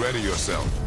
Ready yourself.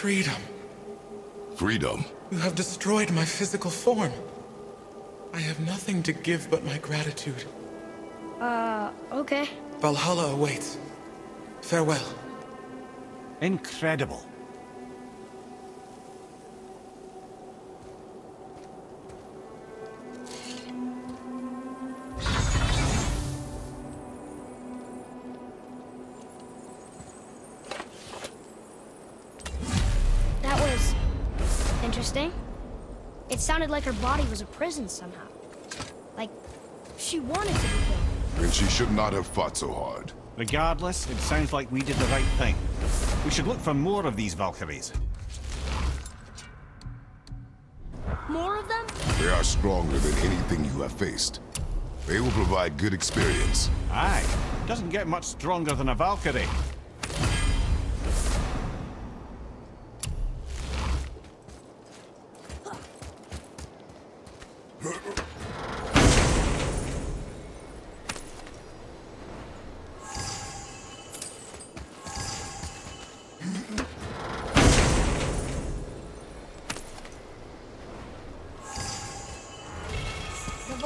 freedom. Freedom? You have destroyed my physical form. I have nothing to give but my gratitude. Okay. Valhalla awaits. Farewell. Incredible. That was interesting. It sounded like her body was a prison somehow. Like she wanted to be killed. Then she should not have fought so hard. Regardless, it sounds like we did the right thing. We should look for more of these Valkyries. More of them? They are stronger than anything you have faced. They will provide good experience. Aye, doesn't get much stronger than a Valkyrie.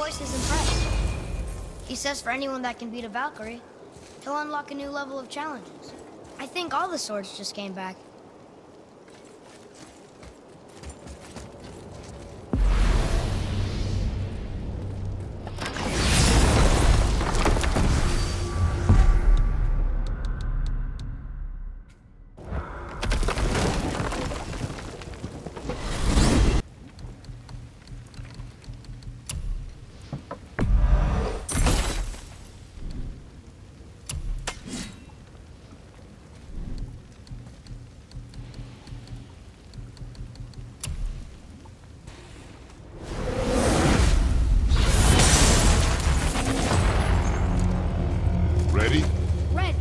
Is impressed. He says for anyone that can beat a Valkyrie, he'll unlock a new level of challenges. I think all the swords just came back. Ready? Red.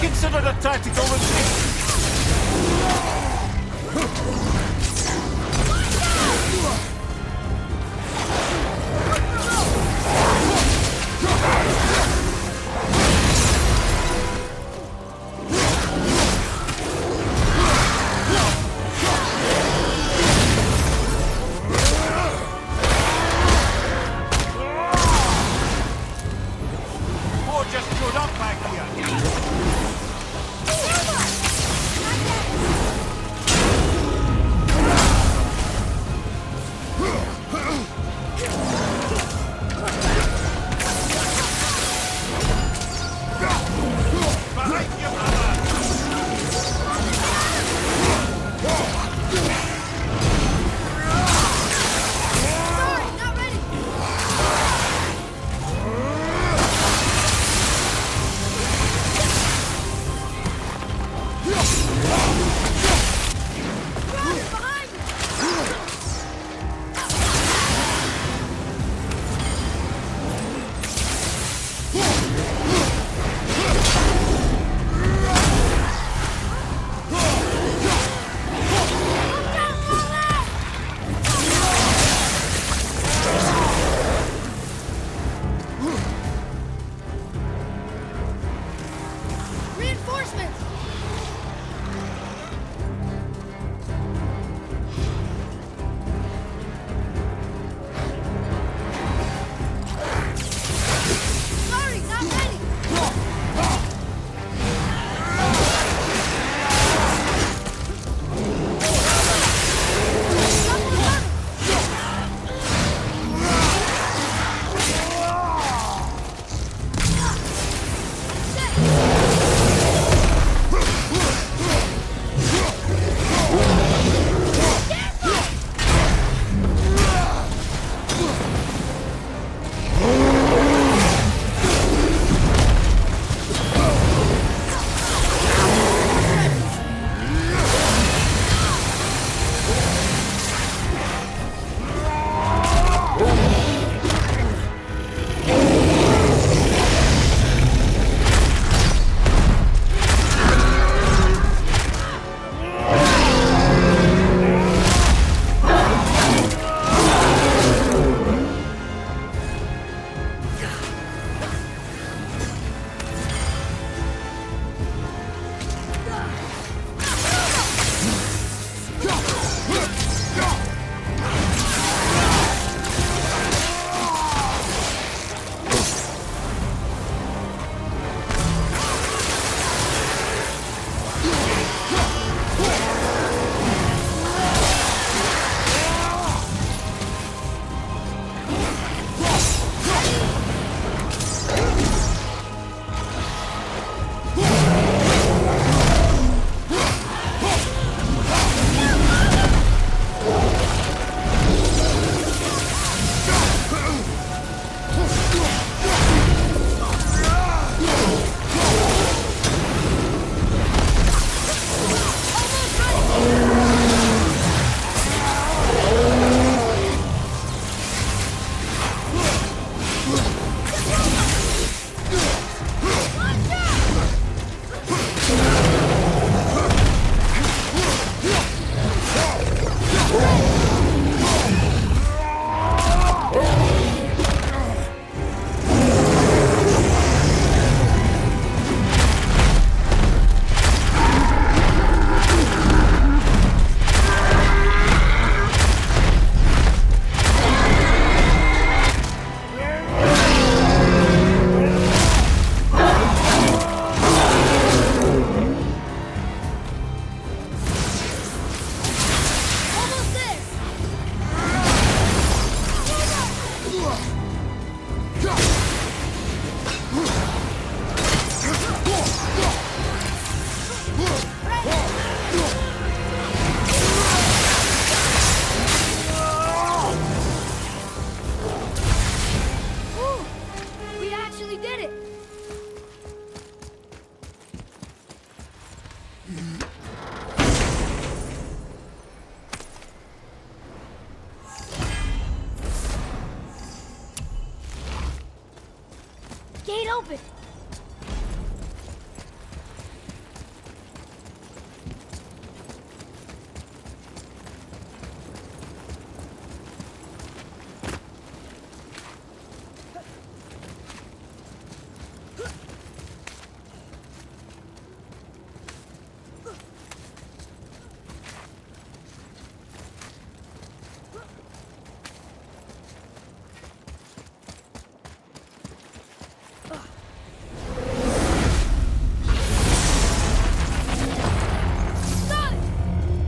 Considered a tactical retreat. War just showed up back here. Gate open!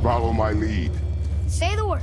Follow my lead. Say the word.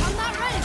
I'm not ready.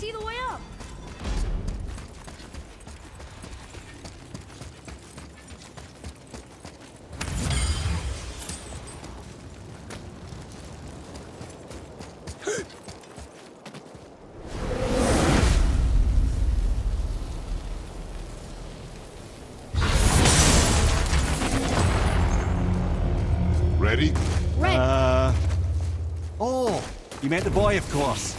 see the way up. Ready? Right. Oh, you meant the boy, of course.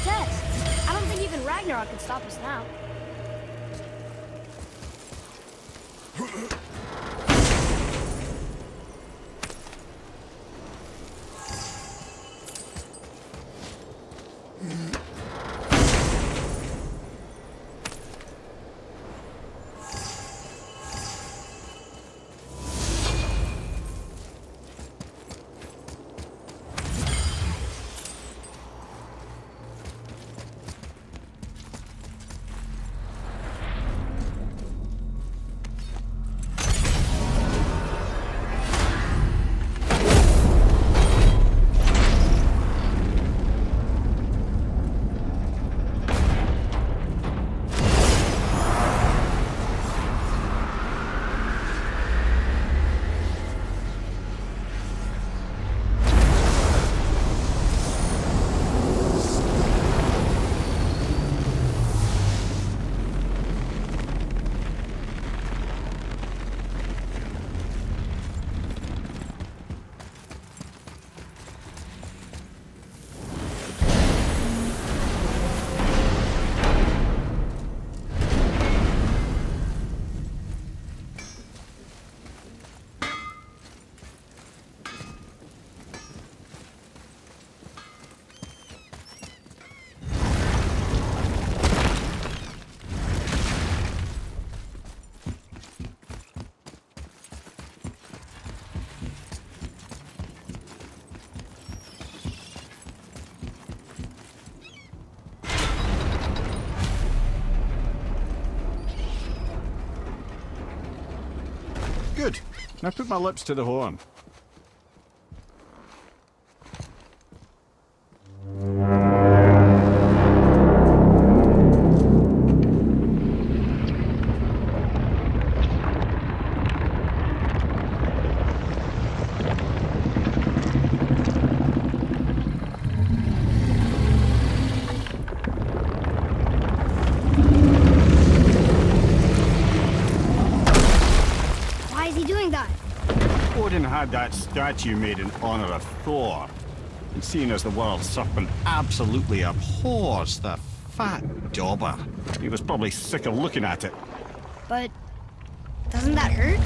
test. I don't think even Ragnarok can stop us now. Good. Now put my lips to the horn. Odin had that statue made in honor of Thor. And seeing as the world's serpent absolutely abhors the fat dauber, he was probably sick of looking at it. But doesn't that hurt?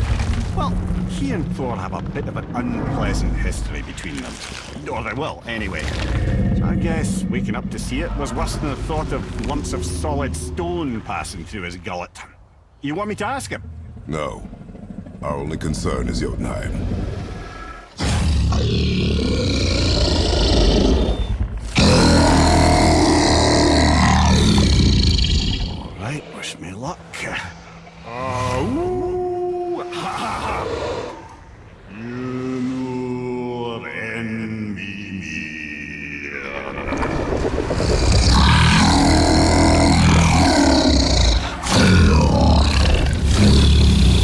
Well, he and Thor have a bit of an unpleasant history between them. Or they will, anyway. So I guess waking up to see it was worse than the thought of lumps of solid stone passing through his gullet. You want me to ask him? No. Our only concern is Jotunheim. All right, wish me luck. Oh, ha ha ha! Jötnar and Mimir.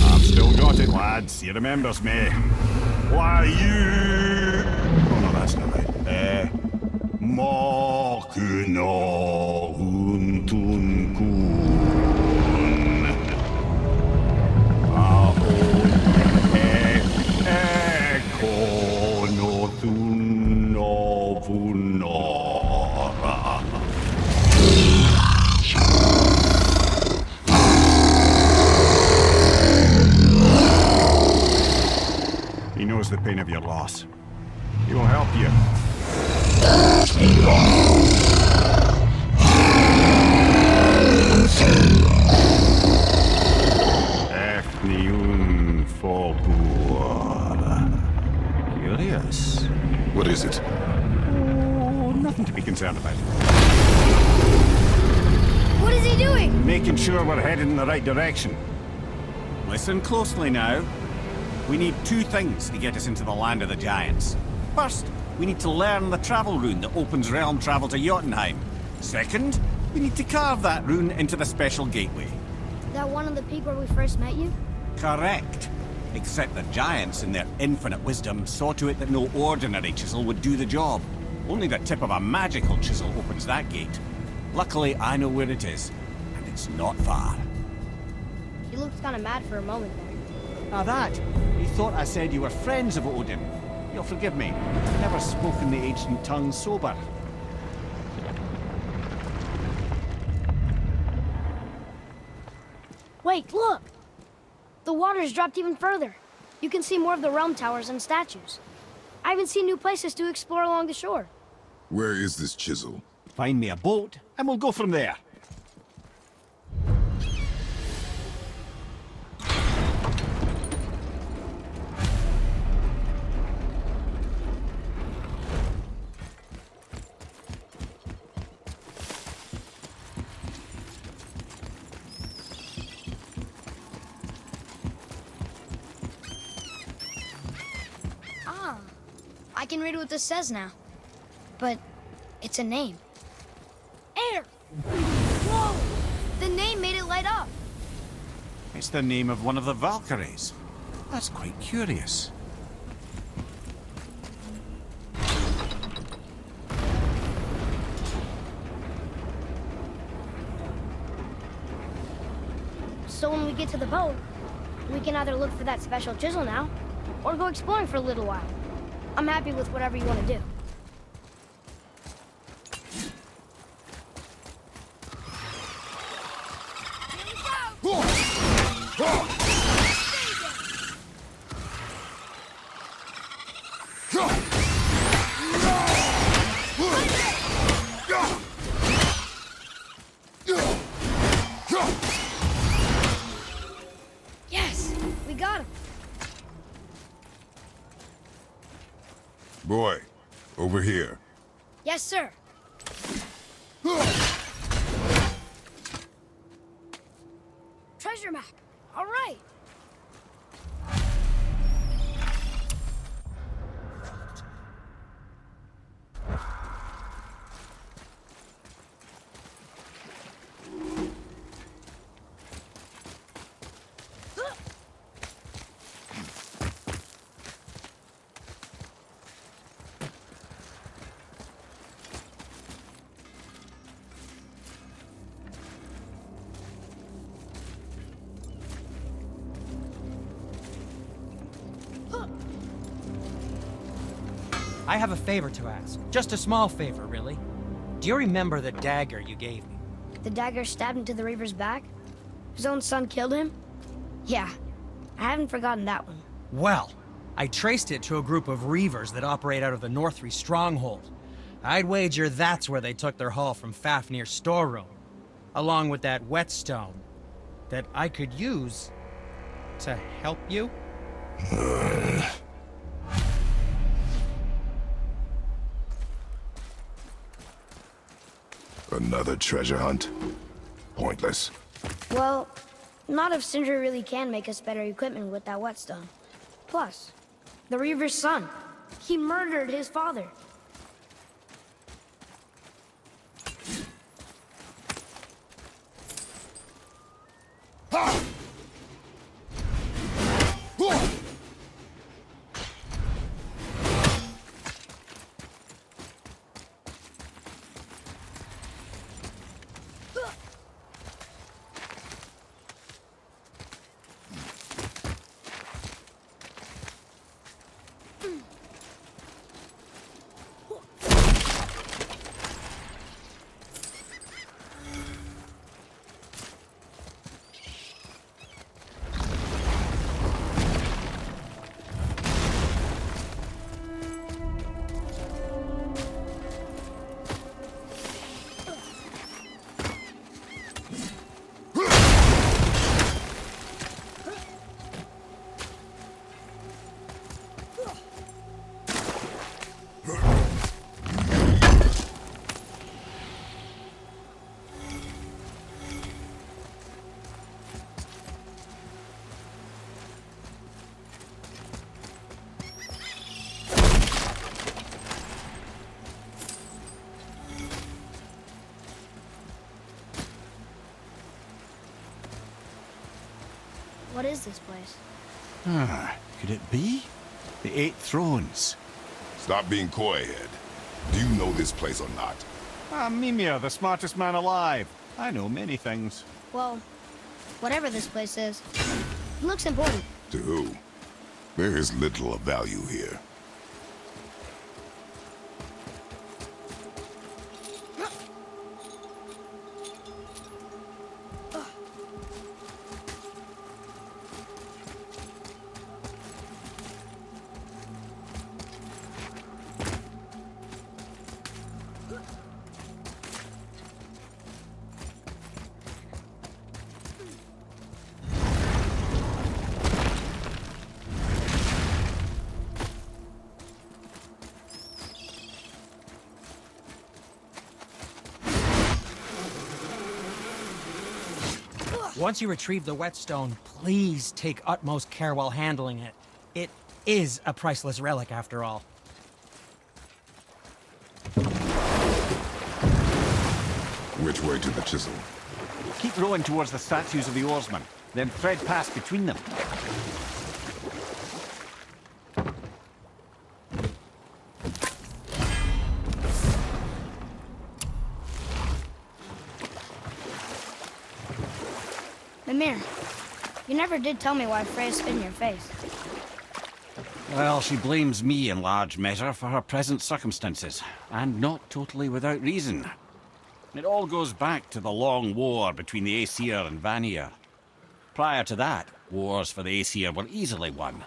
I've still got it, lads. He remembers me. Why you? Oh no, that's not right. Makuna huntun kun. Ekonothun novunora. He knows the pain of your loss. He will help you. Fafnir Forbur. Curious. What is it? Oh, nothing to be concerned about. What is he doing? Making sure we're headed in the right direction. Listen closely now. We need two things to get us into the land of the giants. First, we need to learn the travel rune that opens realm travel to Jotunheim. Second, we need to carve that rune into the special gateway. That one on the peak where we first met you? Correct. Except the giants, in their infinite wisdom, saw to it that no ordinary chisel would do the job. Only the tip of a magical chisel opens that gate. Luckily, I know where it is, and it's not far. He looked kind of mad for a moment there. Now that, he thought I said you were friends of Odin. You'll forgive me. I've never spoken the ancient tongue sober. Wait, look! The water's dropped even further. You can see more of the realm towers and statues. I even see new places to explore along the shore. Where is this chisel? Find me a boat, and we'll go from there. I can read what this says now. But it's a name. Air! Whoa! The name made it light up. It's the name of one of the Valkyries. That's quite curious. So when we get to the boat, we can either look for that special chisel now, or go exploring for a little while. I'm happy with whatever you want to do. Yes, we got him. Boy, over here. Yes, sir. Treasure map. All right. I have a favor to ask. Just a small favor, really. Do you remember the dagger you gave me? The dagger stabbed into the Reaver's back? His own son killed him? Yeah, I haven't forgotten that one. Well, I traced it to a group of Reavers that operate out of the Northri Stronghold. I'd wager that's where they took their haul from Fafnir's storeroom, along with that whetstone that I could use to help you. Another treasure hunt? Pointless. Well, not if Sindri really can make us better equipment with that whetstone. Plus, the Reaver's son. He murdered his father. What is this place? Could it be? The Eight Thrones. Stop being coy-head. Do you know this place or not? Mimir, the smartest man alive. I know many things. Well, whatever this place is, it looks important. To who? There is little of value here. Once you retrieve the whetstone, please take utmost care while handling it. It is a priceless relic, after all. Which way to the chisel? Keep rowing towards the statues of the Oarsmen, then thread past between them. Mimir, you never did tell me why Freya spit in your face. Well, she blames me in large measure for her present circumstances, and not totally without reason. It all goes back to the long war between the Aesir and Vanir. Prior to that, wars for the Aesir were easily won,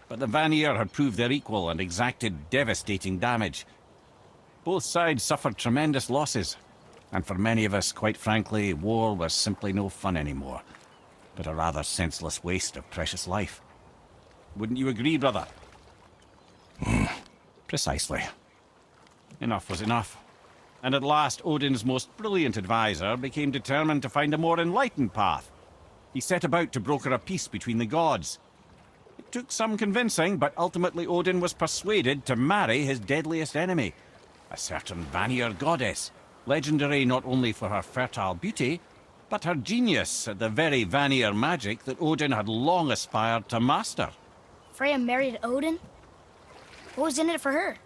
but the Vanir had proved their equal and exacted devastating damage. Both sides suffered tremendous losses, and for many of us, quite frankly, war was simply no fun anymore, but a rather senseless waste of precious life. Wouldn't you agree, brother? Precisely. Enough was enough. And at last, Odin's most brilliant advisor became determined to find a more enlightened path. He set about to broker a peace between the gods. It took some convincing, but ultimately Odin was persuaded to marry his deadliest enemy, a certain Vanir goddess, legendary not only for her fertile beauty, but her genius at the very Vanir magic that Odin had long aspired to master. Freya married Odin? What was in it for her?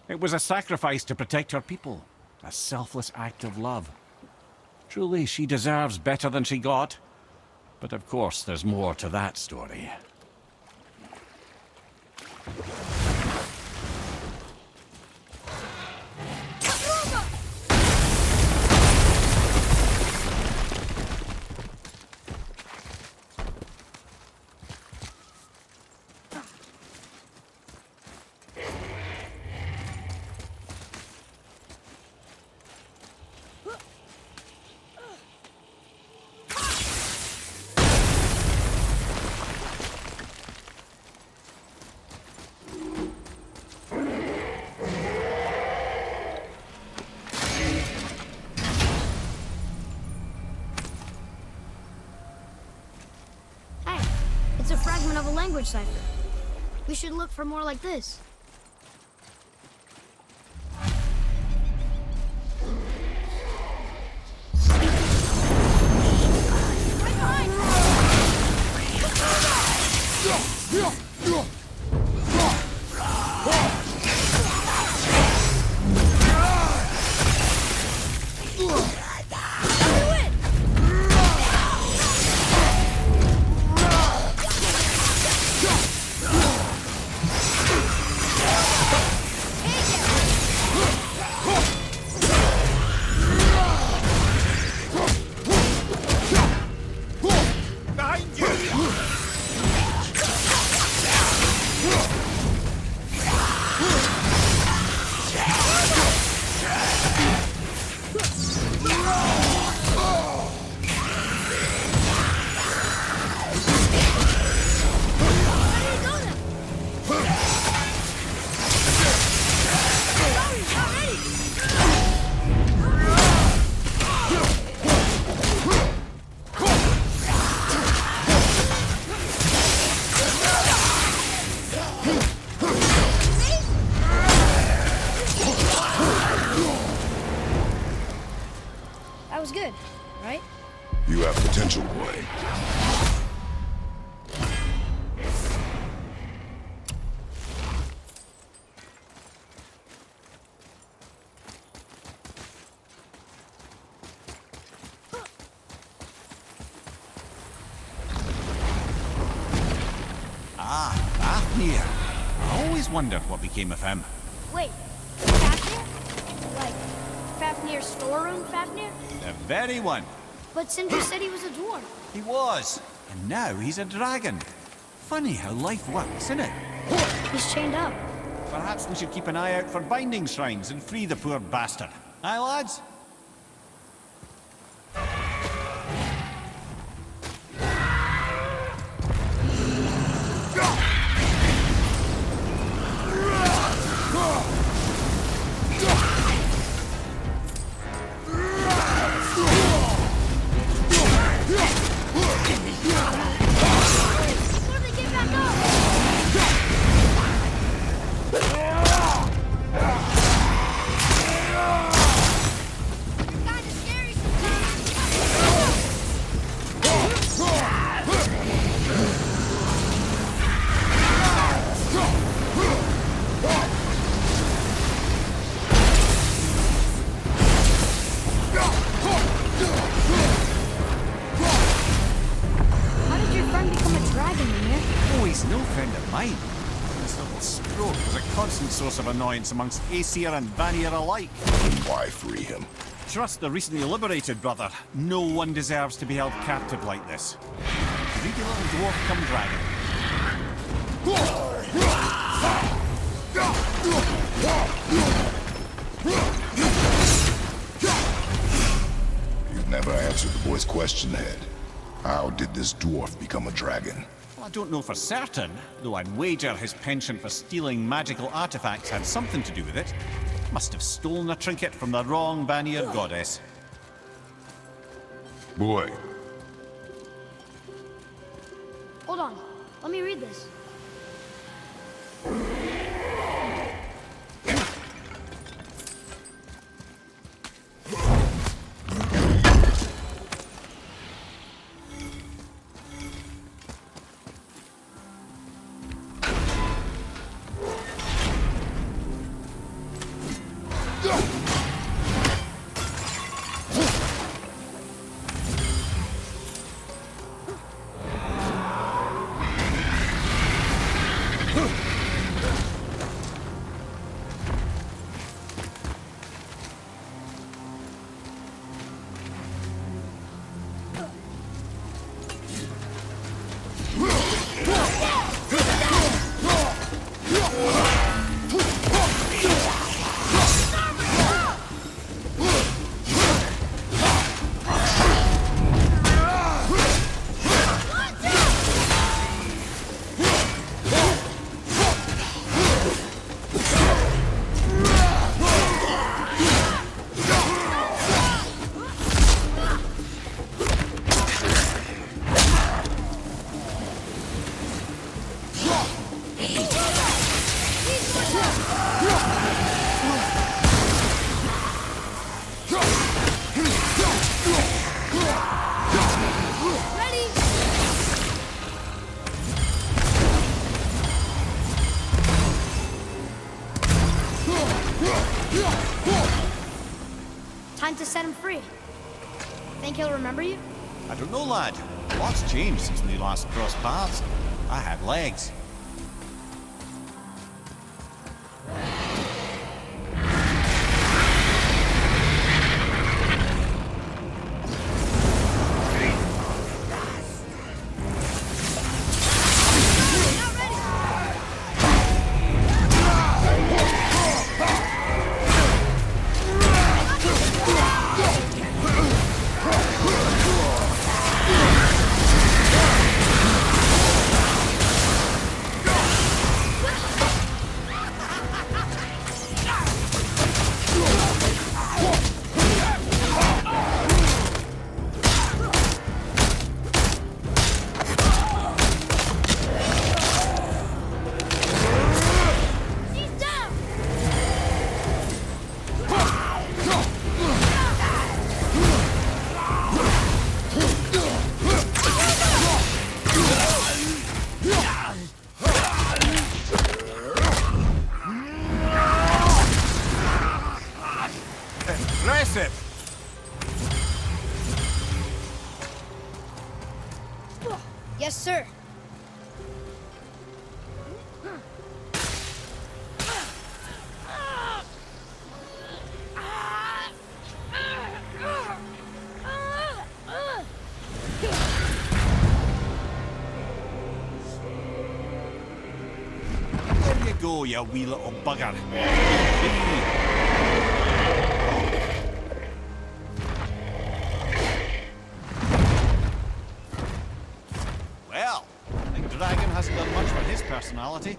It was a sacrifice to protect her people, a selfless act of love. Truly, she deserves better than she got. But of course, there's more to that story. It's a fragment of a language cipher. We should look for more like this. Right behind! That was good, right? You have potential, boy. Ah, Fafnir. I always wondered what became of him. Wait, Fafnir? Like, Fafnir's storeroom Fafnir? The very one. But Sindri said he was a dwarf. He was. And now he's a dragon. Funny how life works, isn't it? He's chained up. Perhaps we should keep an eye out for binding shrines and free the poor bastard. Aye, lads? source of annoyance amongst Aesir and Vanir alike. Why free him? Trust the recently liberated, brother. No one deserves to be held captive like this. Greedy little dwarf come dragon. You've never answered the boy's question, Head. How did this dwarf become a dragon? Well, I don't know for certain, though I'd wager his penchant for stealing magical artifacts had something to do with it. Must have stolen a trinket from the wrong Vanir goddess. Boy, Hold on. Let me read this. Time to set him free. Think he'll remember you? I don't know, lad. Lots changed since we last crossed paths. I had legs. Yes, sir. There you go, you wee little bugger. Well, I think Dragon hasn't done much for his personality.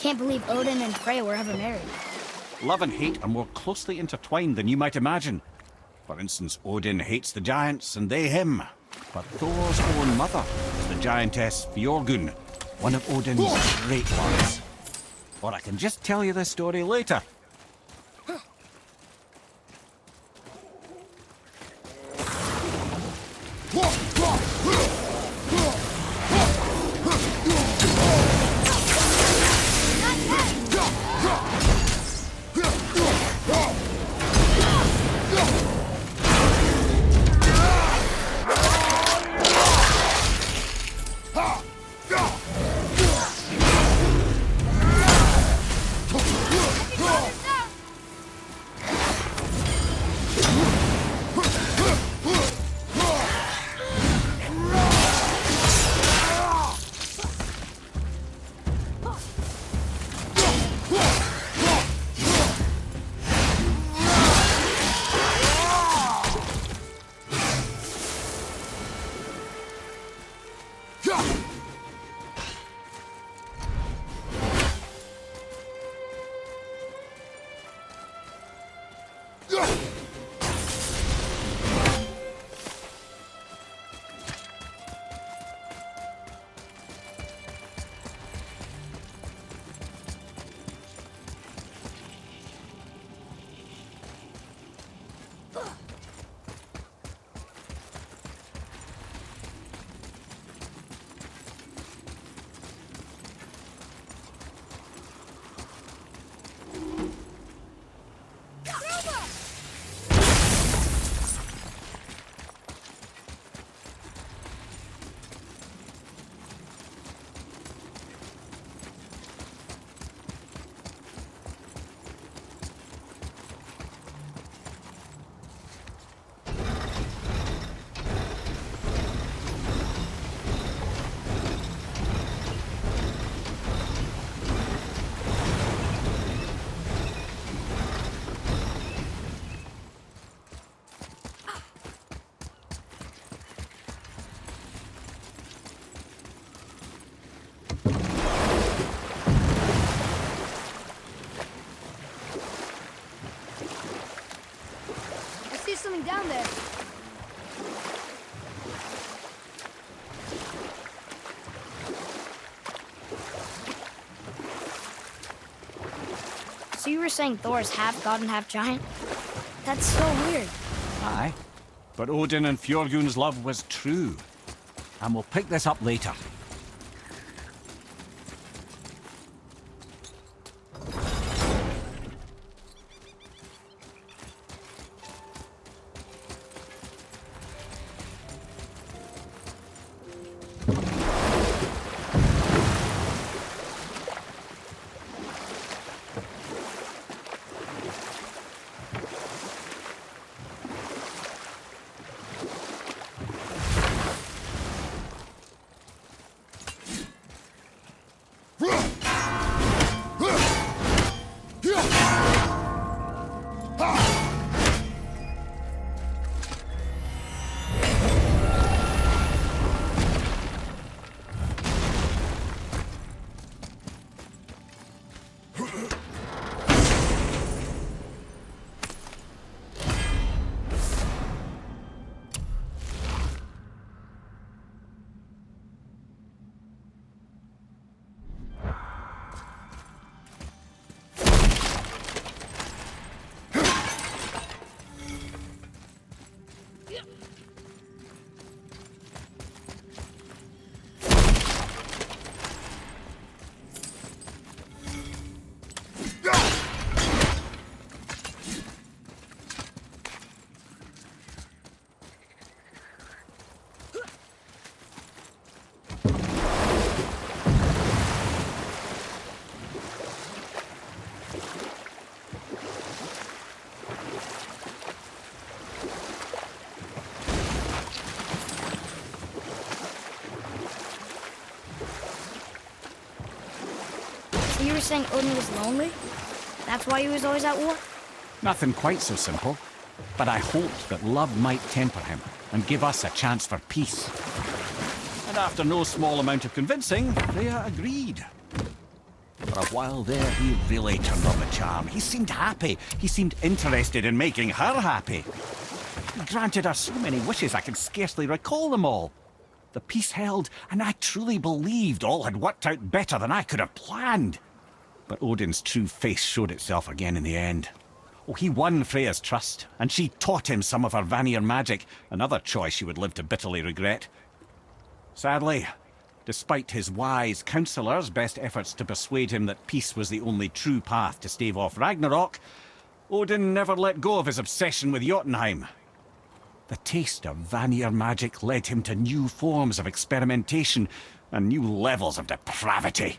can't believe Odin and Frey were ever married. Love and hate are more closely intertwined than you might imagine. For instance, Odin hates the giants and they him. But Thor's own mother is the giantess Fjorgun, one of Odin's great ones. Or I can just tell you this story later. Something down there. So you were saying Thor is half god and half giant? That's so weird. Aye. But Odin and Fjorgun's love was true. And we'll pick this up later. So you were saying Odin was lonely? That's why he was always at war? Nothing quite so simple. But I hoped that love might temper him and give us a chance for peace. And after no small amount of convincing, Freya agreed. a while there, he really turned on the charm. He seemed happy. He seemed interested in making her happy. He granted her so many wishes I can scarcely recall them all. The peace held, and I truly believed all had worked out better than I could have planned. But Odin's true face showed itself again in the end. Oh, he won Freya's trust, and she taught him some of her Vanir magic, another choice she would live to bitterly regret. Sadly, despite his wise counsellors' best efforts to persuade him that peace was the only true path to stave off Ragnarok, Odin never let go of his obsession with Jotunheim. The taste of Vanir magic led him to new forms of experimentation and new levels of depravity.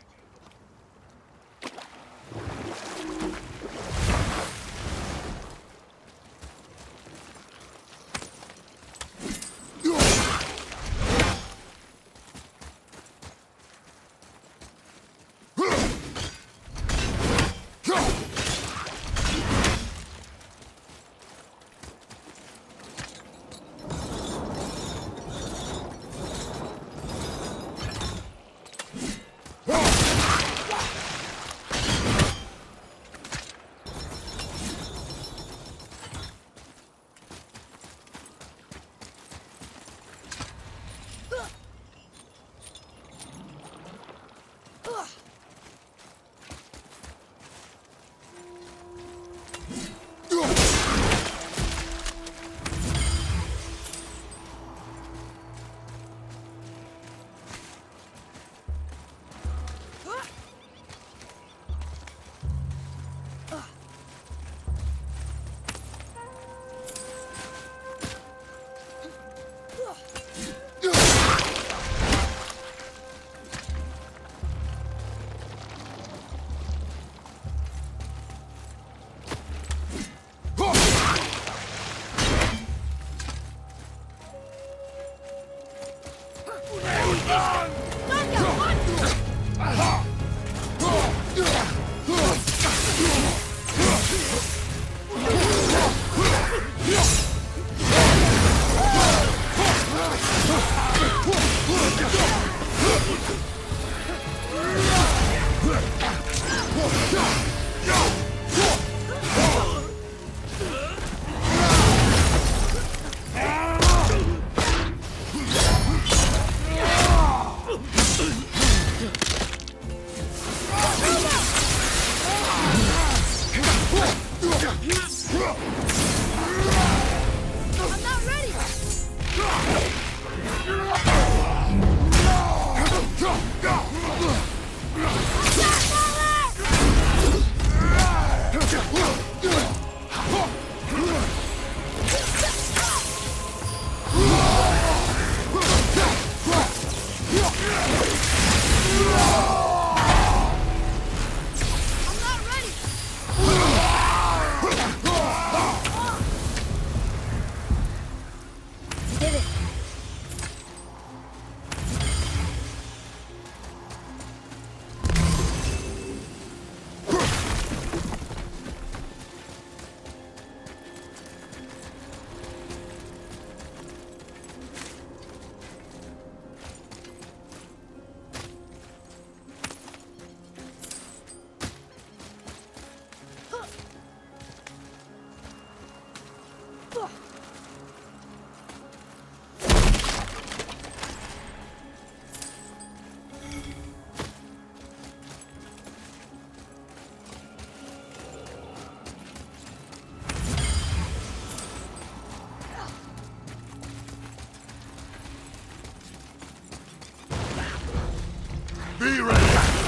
Be ready!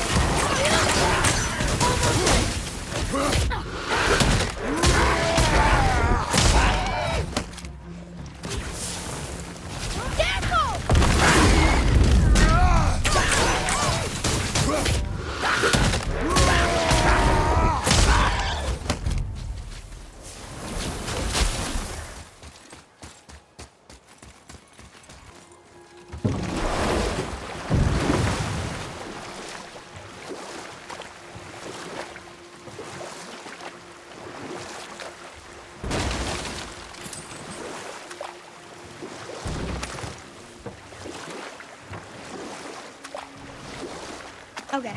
Okay.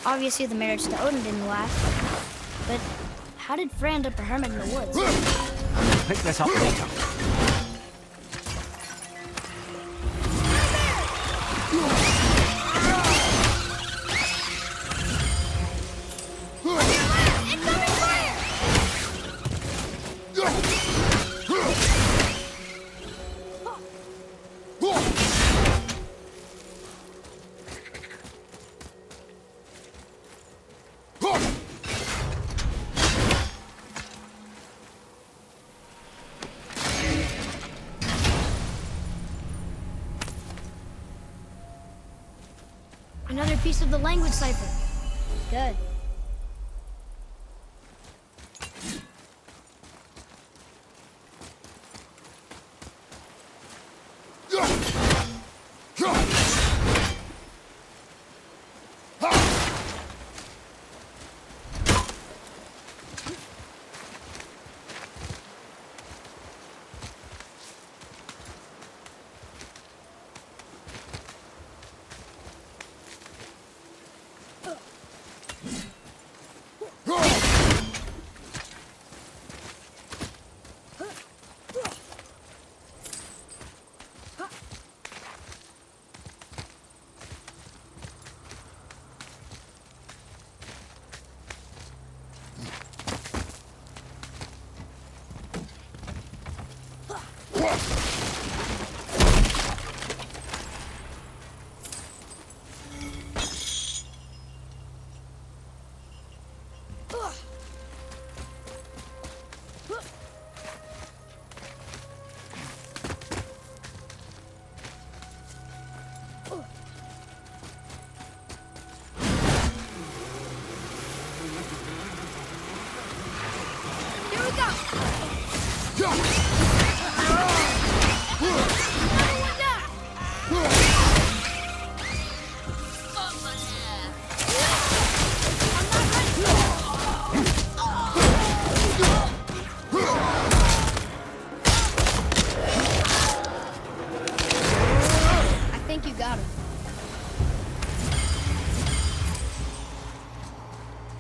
Obviously, the marriage to Odin didn't last. But how did Frey end up a hermit in the woods? Pick this up later. Another piece of the language cipher. Good.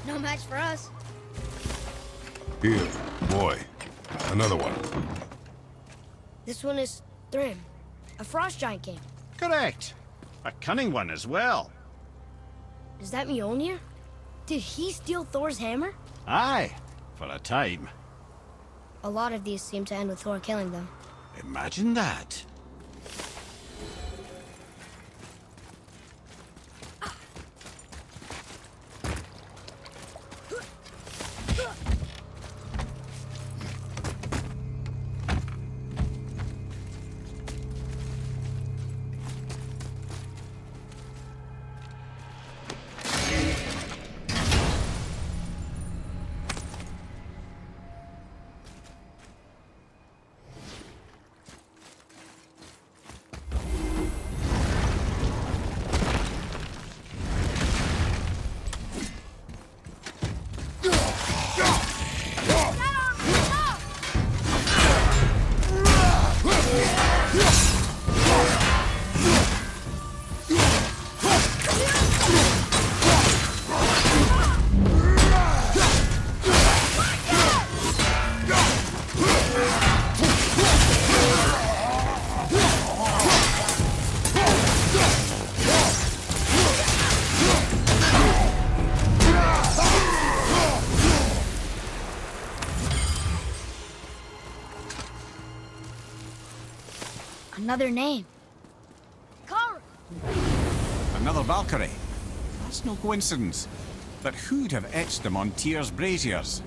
No match for us. Here, boy. Another one. This one is Thrym, a frost giant king. Correct. A cunning one as well. Is that Mjolnir? Did he steal Thor's hammer? Aye, for a time. A lot of these seem to end with Thor killing them. Imagine that. Another name. Kara! Another Valkyrie. That's no coincidence. But who'd have etched them on Tyr's braziers?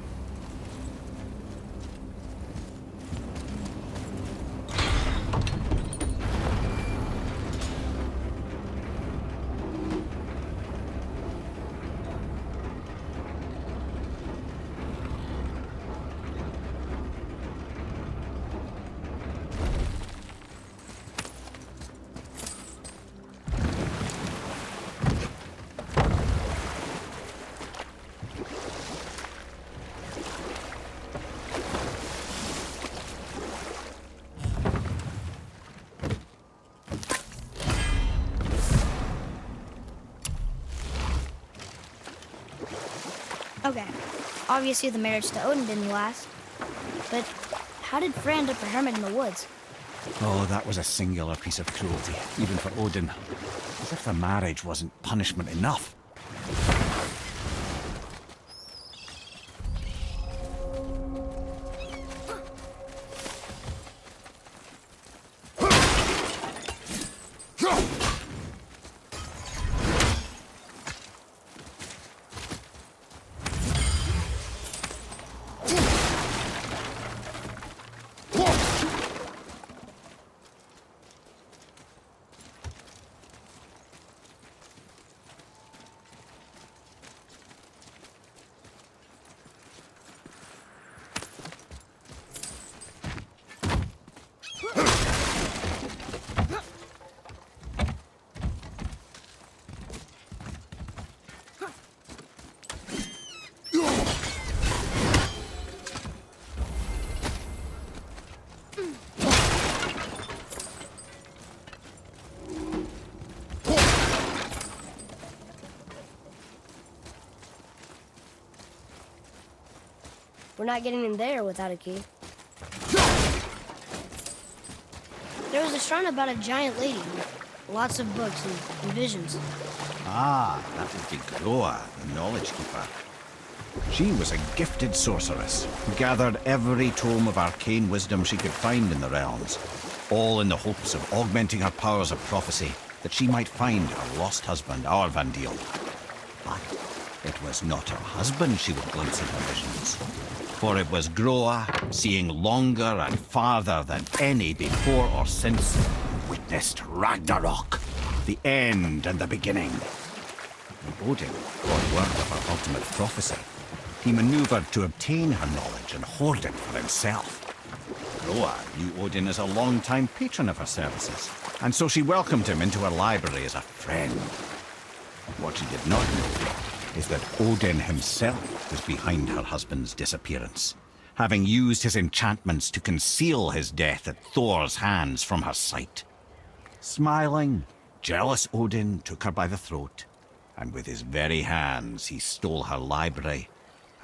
Okay. Obviously the marriage to Odin didn't last. But how did Frey end up a hermit in the woods? Oh, that was a singular piece of cruelty, even for Odin. As if the marriage wasn't punishment enough. We're not getting in there without a key. There was a shrine about a giant lady with lots of books and visions. Ah, that would be Groa, the Knowledge Keeper. She was a gifted sorceress who gathered every tome of arcane wisdom she could find in the realms, all in the hopes of augmenting her powers of prophecy, that she might find her lost husband, Aurvandil. But it was not her husband she would glimpse in her visions, for it was Groa, seeing longer and farther than any before or since, witnessed Ragnarok, the end and the beginning. When Odin got word of her ultimate prophecy, he maneuvered to obtain her knowledge and hoard it for himself. Groa knew Odin as a long-time patron of her services, and so she welcomed him into her library as a friend. What she did not know is that Odin himself was behind her husband's disappearance, having used his enchantments to conceal his death at Thor's hands from her sight. Smiling, jealous Odin took her by the throat, and with his very hands he stole her library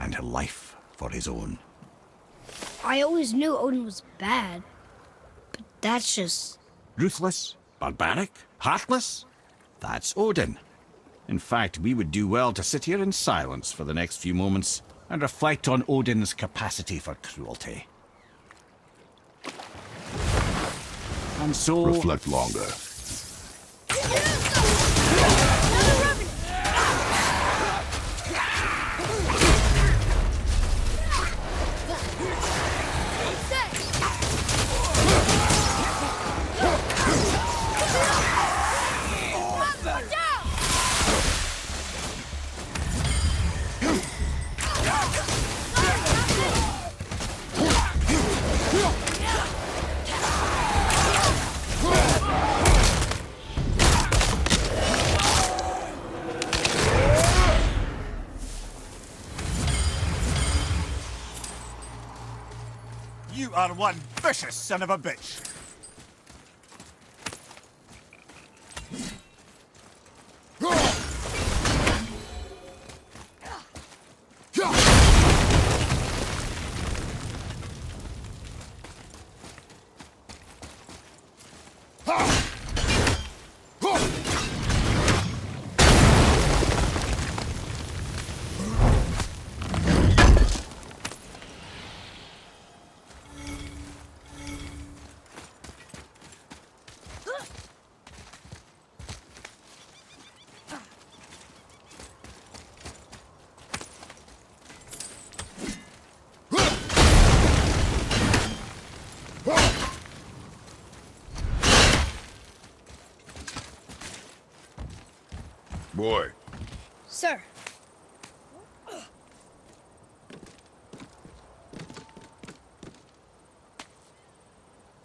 and her life for his own. I always knew Odin was bad, but that's just... Ruthless, barbaric, heartless? That's Odin. In fact, we would do well to sit here in silence for the next few moments and reflect on Odin's capacity for cruelty. And so... Reflect longer. You are one vicious son of a bitch. Boy. Sir.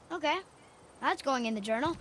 Okay, that's going in the journal.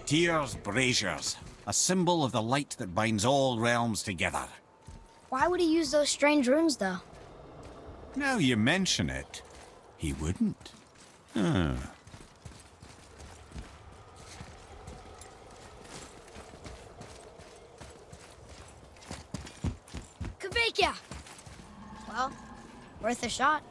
Tyr's braziers, a symbol of the light that binds all realms together. Why would he use those strange runes, though? Now you mention it, he wouldn't. Huh. Kveikja! Well, worth a shot.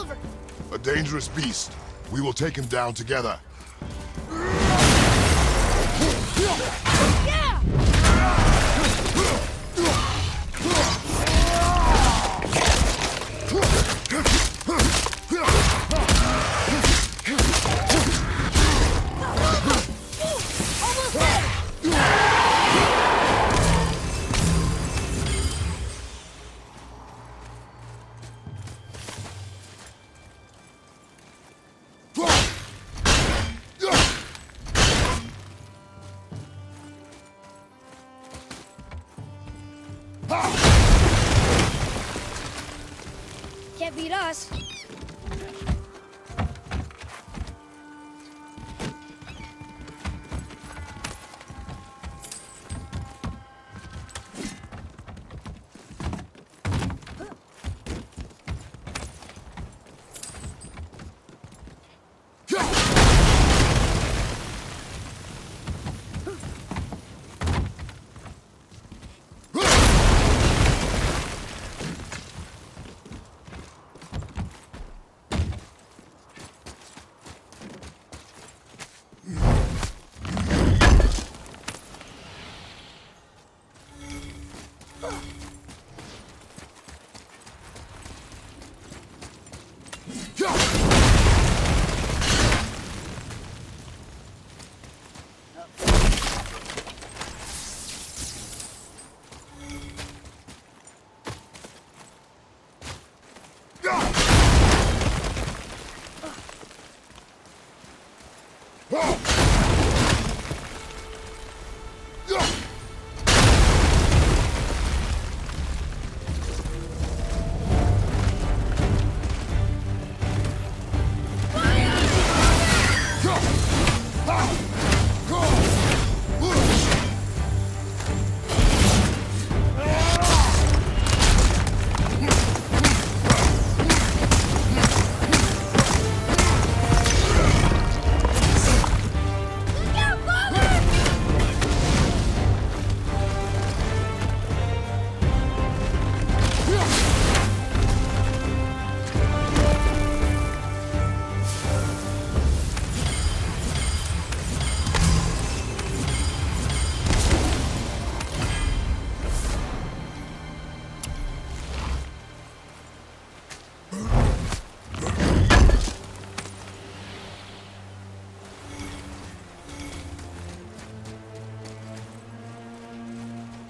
over. A dangerous beast. We will take him down together. Yeah! Can't beat us.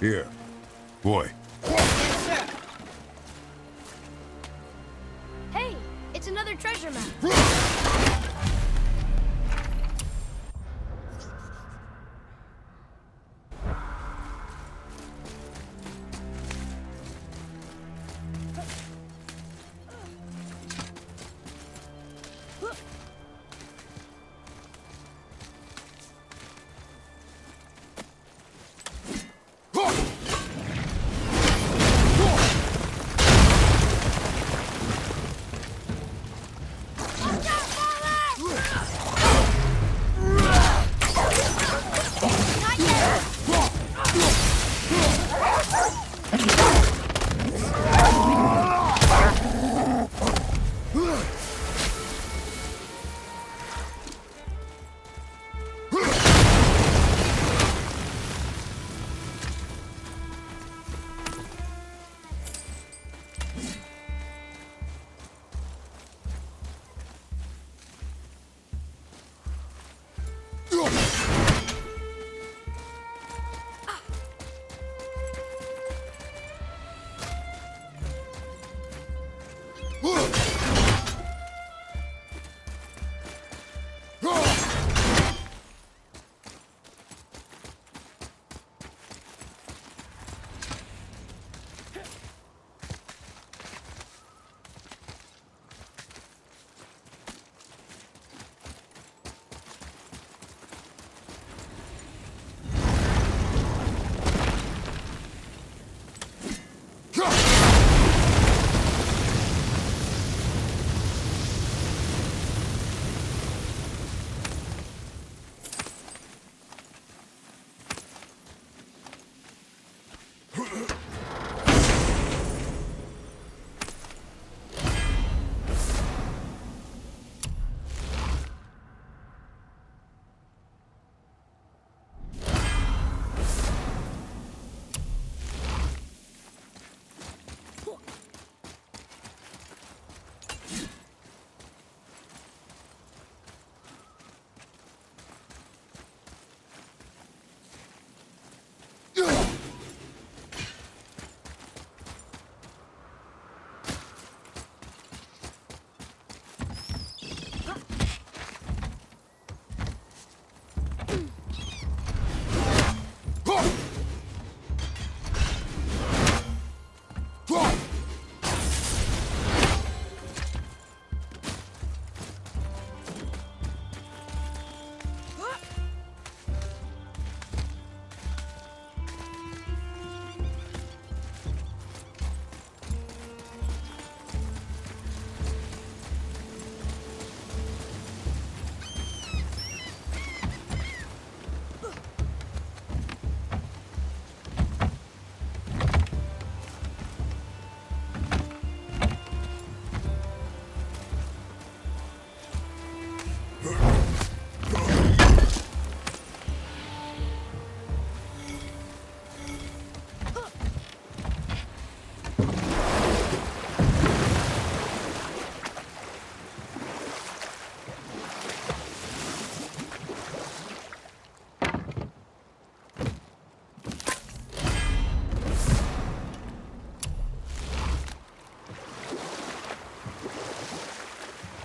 Here. Boy. Hey, it's another treasure map.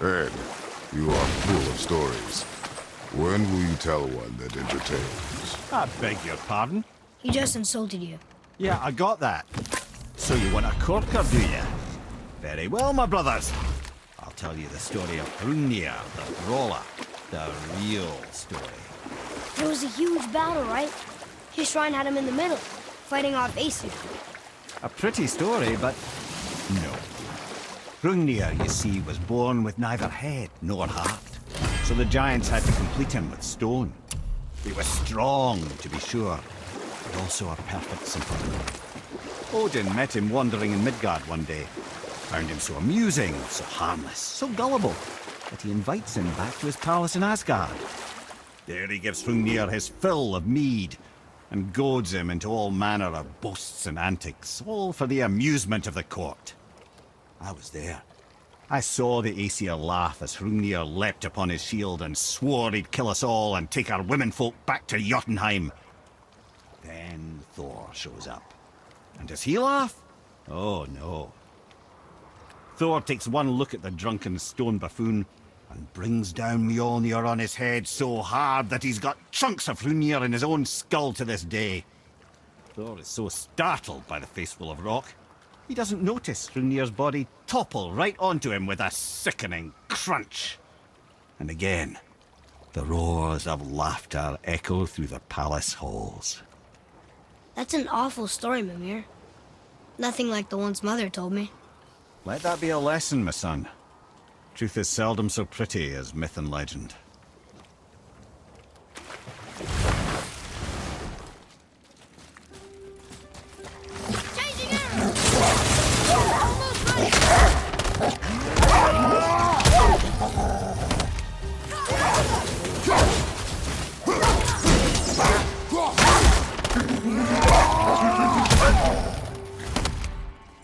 Ed, you are full of stories. When will you tell one that entertains? I beg your pardon? He just insulted you. Yeah, I got that. So you want a corker, do you? Very well, my brothers. I'll tell you the story of Hrungnir, the brawler. The real story. There was a huge battle, right? His shrine had him in the middle, fighting off Aesir. A pretty story, but no. Hrungnir, you see, was born with neither head nor heart. So the giants had to complete him with stone. He was strong, to be sure, but also a perfect simpleton. Odin met him wandering in Midgard one day. Found him so amusing, so harmless, so gullible, that he invites him back to his palace in Asgard. There he gives Hrungnir his fill of mead, and goads him into all manner of boasts and antics, all for the amusement of the court. I was there. I saw the Aesir laugh as Hrungnir leapt upon his shield and swore he'd kill us all and take our womenfolk back to Jotunheim. Then Thor shows up. And does he laugh? Oh, no. Thor takes one look at the drunken stone buffoon and brings down Mjolnir on his head so hard that he's got chunks of Hrungnir in his own skull to this day. Thor is so startled by the face full of rock, he doesn't notice Hrungnir's body topple right onto him with a sickening crunch. And again, the roars of laughter echo through the palace halls. That's an awful story, Mimir. Nothing like the ones Mother told me. Let that be a lesson, my son. Truth is seldom so pretty as myth and legend. Changing arrows! Almost ready!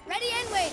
Ready and wait!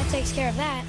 Takes care of that.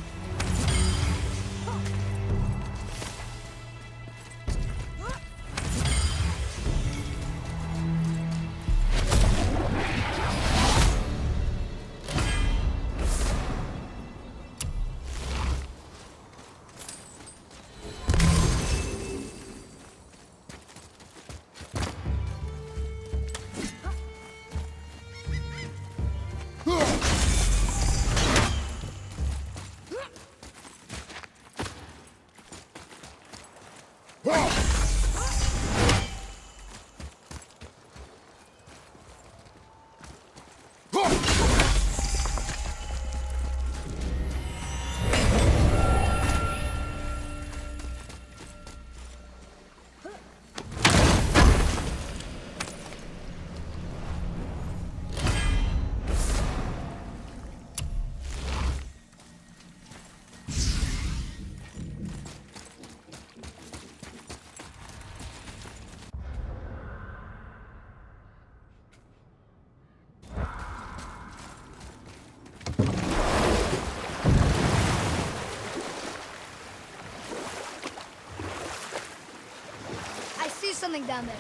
Something down there.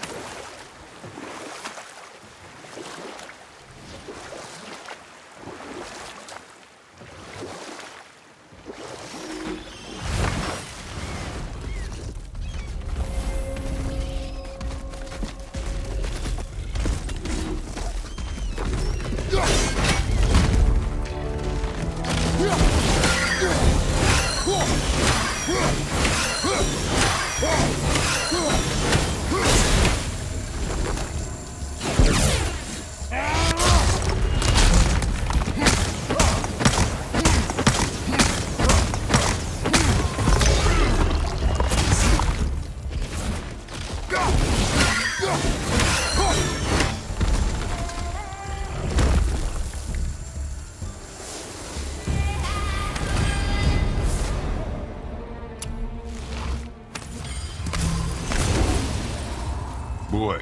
Boy.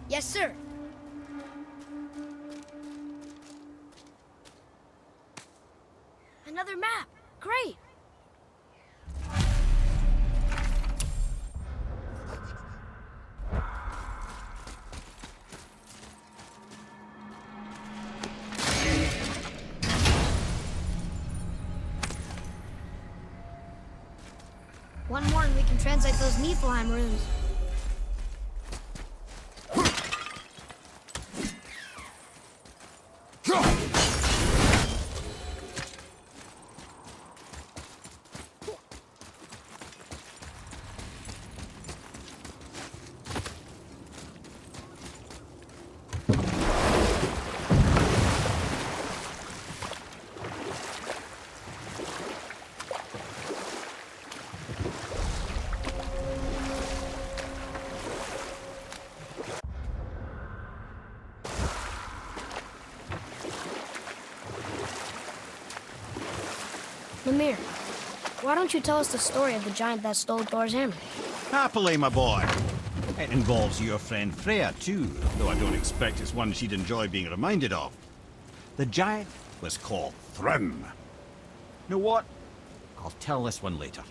Yes, sir. Another map. Great. One more and we can translate those Niflheim runes. Mimir, why don't you tell us the story of the giant that stole Thor's hammer? Happily, my boy. It involves your friend Freya, too, though I don't expect it's one she'd enjoy being reminded of. The giant was called Thrym. Know what? I'll tell this one later.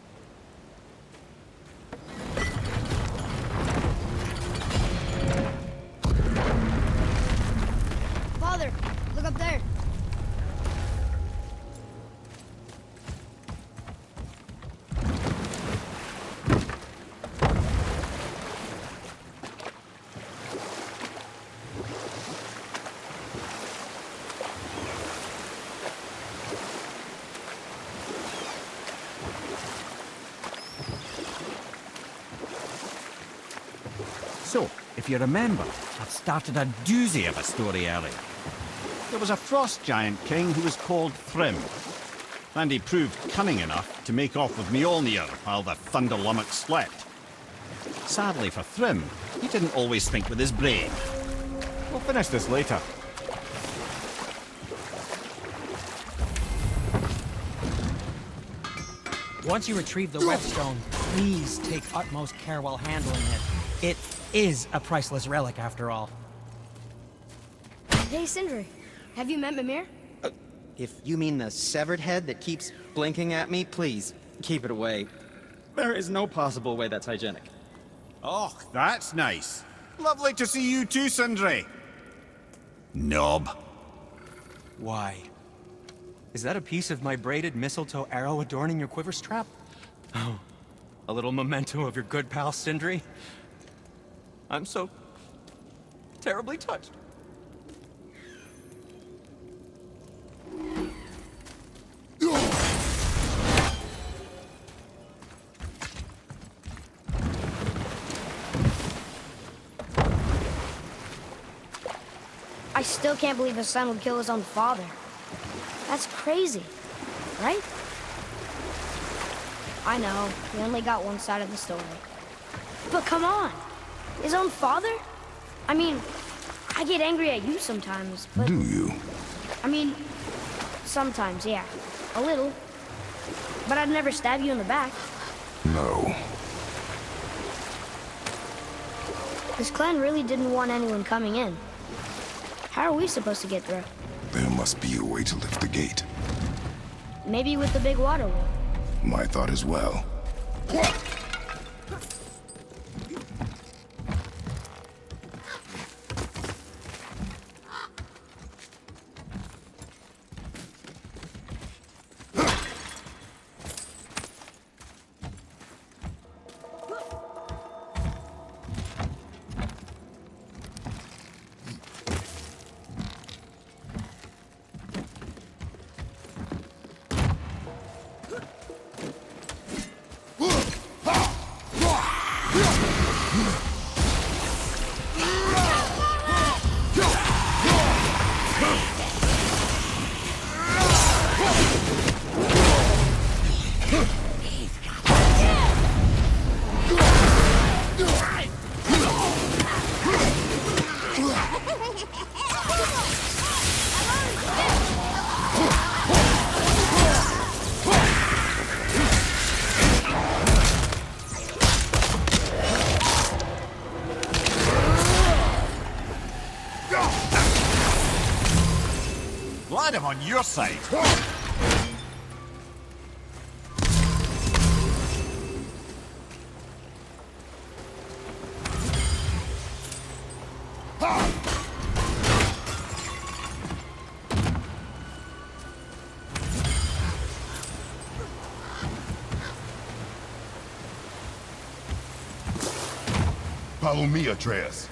Father, look up there. So, if you remember, I'd started a doozy of a story earlier. There was a frost giant king who was called Thrym, and he proved cunning enough to make off with Mjolnir while the Thunder Lummox slept. Sadly for Thrym, he didn't always think with his brain. We'll finish this later. Once you retrieve the whetstone, please take utmost care while handling it. It is a priceless relic, after all. Hey, Sindri. Have you met Mimir? If you mean the severed head that keeps blinking at me, please, keep it away. There is no possible way that's hygienic. Oh, that's nice. Lovely to see you too, Sindri. Knob. Why? Is that a piece of my braided mistletoe arrow adorning your quiver strap? Oh, a little memento of your good pal, Sindri? I'm so terribly touched. I still can't believe his son would kill his own father. That's crazy, right? I know, we only got one side of the story. But come on, his own father? I mean, I get angry at you sometimes, but... Do you? I mean, sometimes, yeah. A little. But I'd never stab you in the back. No. This clan really didn't want anyone coming in. How are we supposed to get through? There must be a way to lift the gate. Maybe with the big water wheel. My thought as well. Glad I'm on your side. Follow me, Atreus.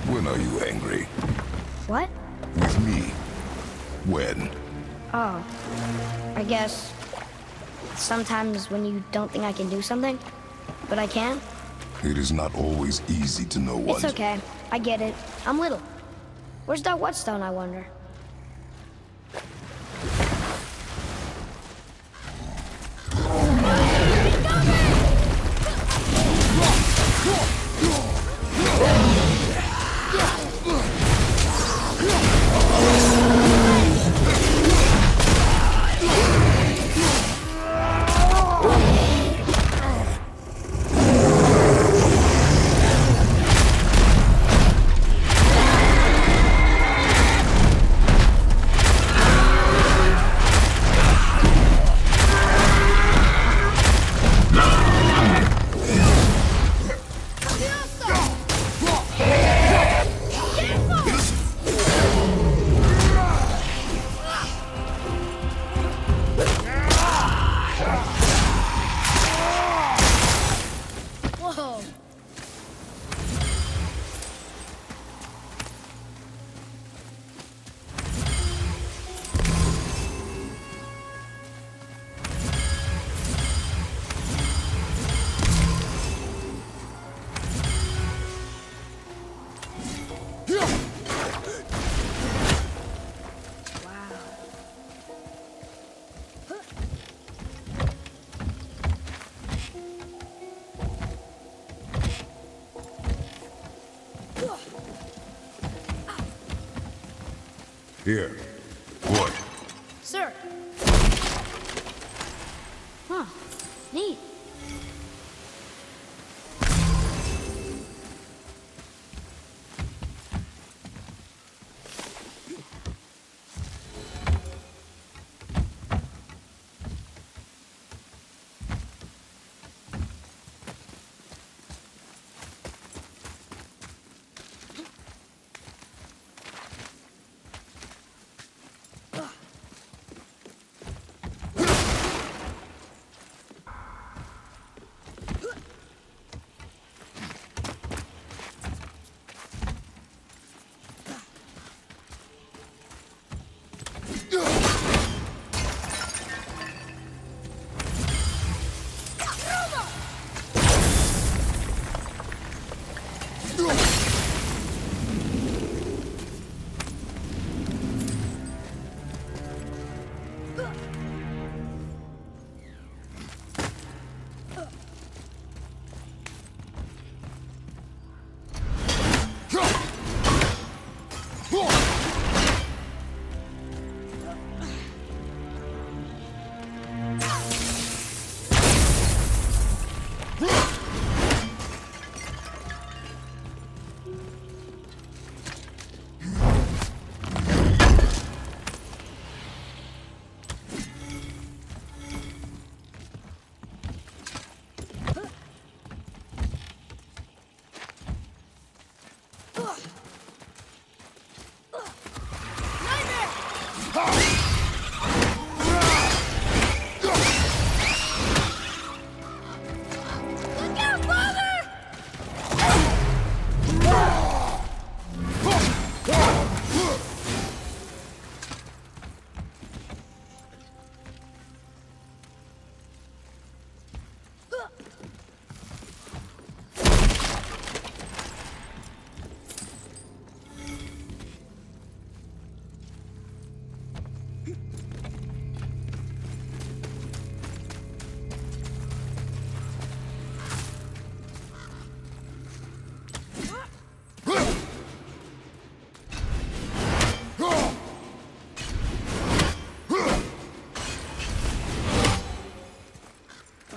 When are you angry? What? With me. When? Oh, I guess sometimes when you don't think I can do something, but I can. It is not always easy to know what... It's okay. I get it. I'm little. Where's that whetstone, I wonder? Here. What? Sir. Huh. Neat.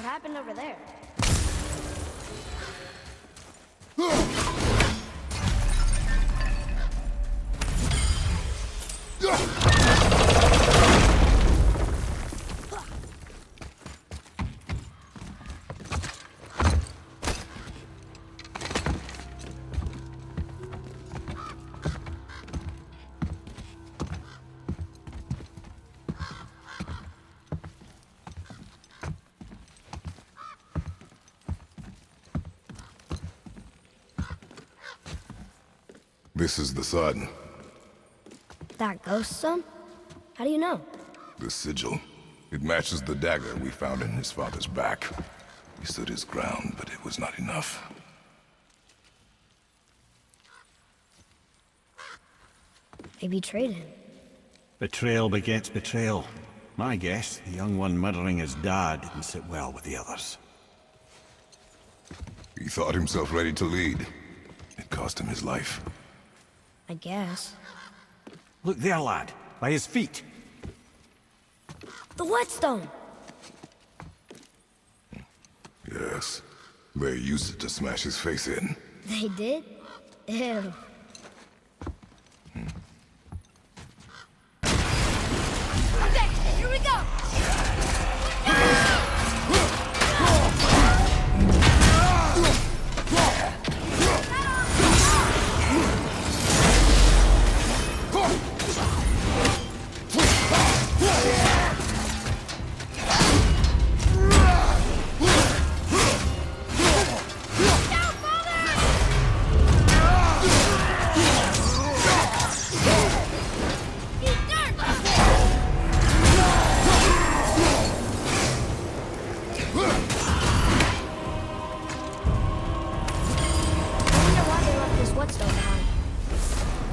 Happened over there? This is the sun. That ghost son? How do you know? The sigil. It matches the dagger we found in his father's back. He stood his ground, but it was not enough. They betrayed him. Betrayal begets betrayal. My guess, the young one murdering his dad didn't sit well with the others. He thought himself ready to lead. It cost him his life. I guess. Look there, lad. By his feet. The whetstone! Yes. They used it to smash his face in. They did? Ew. Okay, here we go!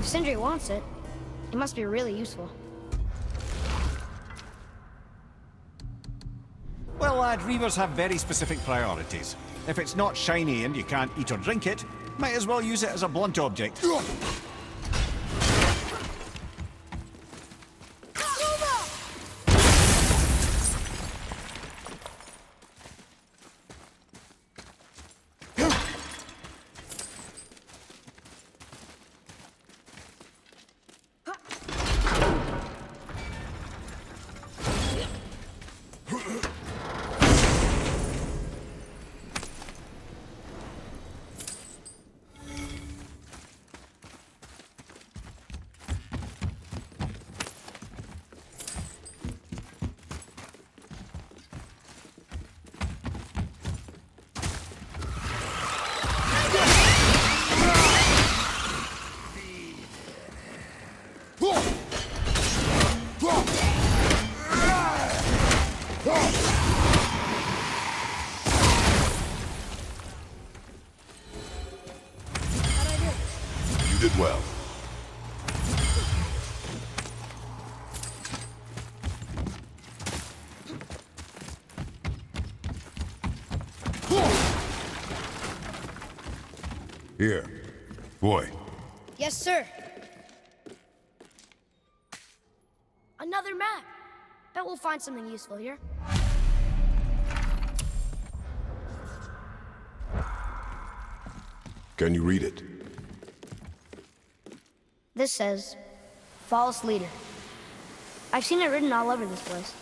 Sindri wants it. It must be really useful. Well, lad, Reavers have very specific priorities. If it's not shiny and you can't eat or drink it, might as well use it as a blunt object. You did well. Here. Boy. Yes, sir. Another map. Bet we'll find something useful here. Can you read it? This says, false leader. I've seen it written all over this place.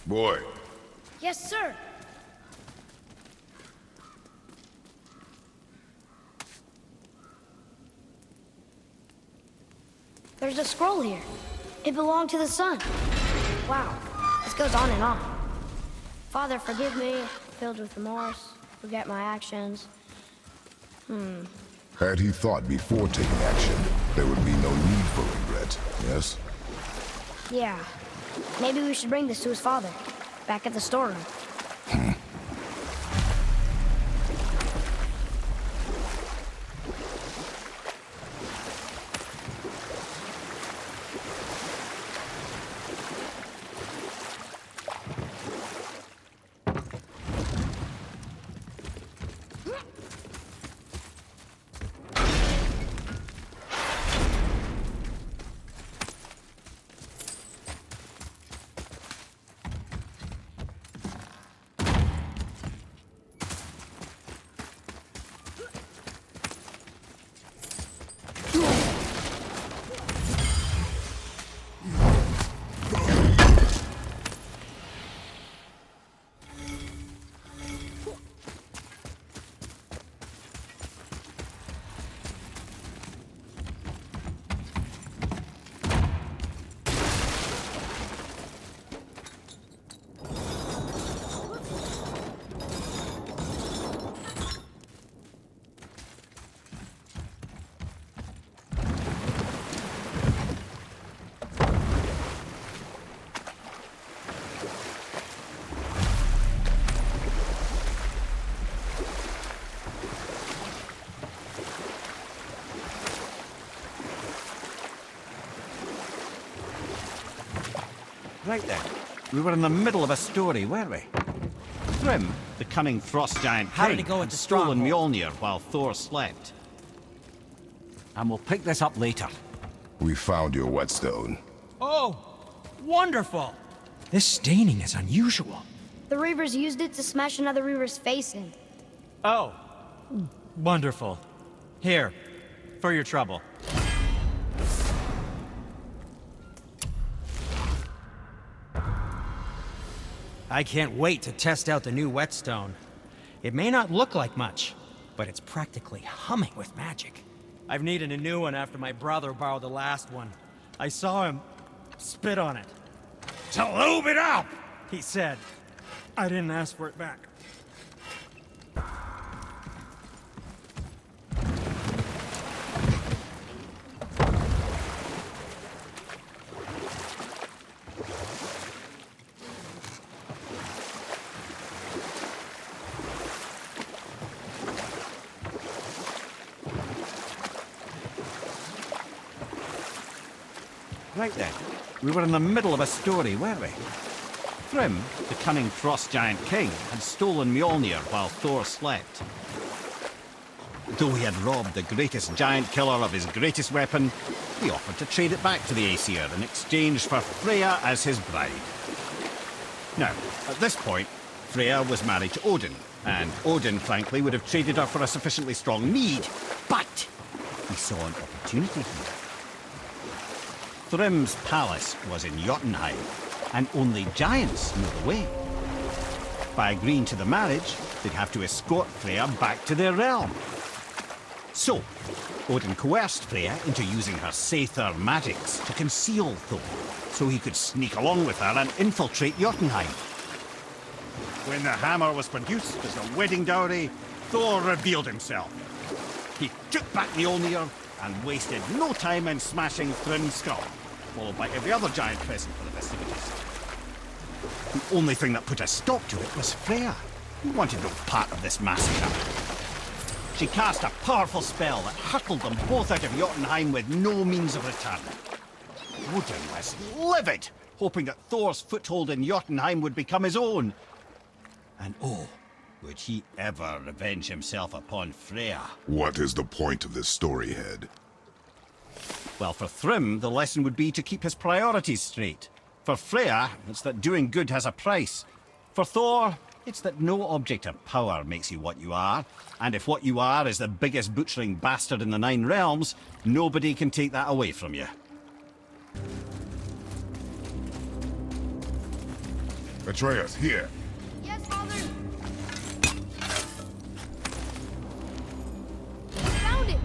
Boy. Yes, sir. There's a scroll here. It belonged to the sun. Wow, this goes on and on. Father, forgive me, filled with remorse, forget my actions. Had he thought before taking action, there would be no need for regret, yes? Yeah, maybe we should bring this to his father, back at the storeroom. Right then. We were in the middle of a story, weren't we? Thrym, the cunning frost giant How did king, he go had into stolen Stronghold? Mjolnir while Thor slept. And we'll pick this up later. We found your whetstone. Oh, wonderful! This staining is unusual. The Reavers used it to smash another Reaver's face in. Oh, wonderful. Here, for your trouble. I can't wait to test out the new whetstone. It may not look like much, but it's practically humming with magic. I've needed a new one after my brother borrowed the last one. I saw him spit on it. "To lube it up!" he said. I didn't ask for it back. Right then. We were in the middle of a story, weren't we? Thrym, the cunning frost giant king, had stolen Mjolnir while Thor slept. Though he had robbed the greatest giant killer of his greatest weapon, he offered to trade it back to the Aesir in exchange for Freya as his bride. Now, at this point, Freya was married to Odin, and Odin, frankly, would have traded her for a sufficiently strong need, but he saw an opportunity here. Thrym's palace was in Jotunheim, and only giants knew the way. By agreeing to the marriage, they'd have to escort Freya back to their realm. So, Odin coerced Freya into using her Surtr magics to conceal Thor, so he could sneak along with her and infiltrate Jotunheim. When the hammer was produced as a wedding dowry, Thor revealed himself. He took back Mjolnir and wasted no time in smashing Thrym's skull, followed by every other giant present for the festivities. The only thing that put a stop to it was Freya, who wanted no part of this massacre. She cast a powerful spell that hurtled them both out of Jotunheim with no means of return. Odin was livid, hoping that Thor's foothold in Jotunheim would become his own. And oh, would he ever revenge himself upon Freya? What is the point of this story, Head? Well, for Thrym, the lesson would be to keep his priorities straight. For Freya, it's that doing good has a price. For Thor, it's that no object of power makes you what you are. And if what you are is the biggest butchering bastard in the Nine Realms, nobody can take that away from you. Atreus, here. Yes, Father! Found it!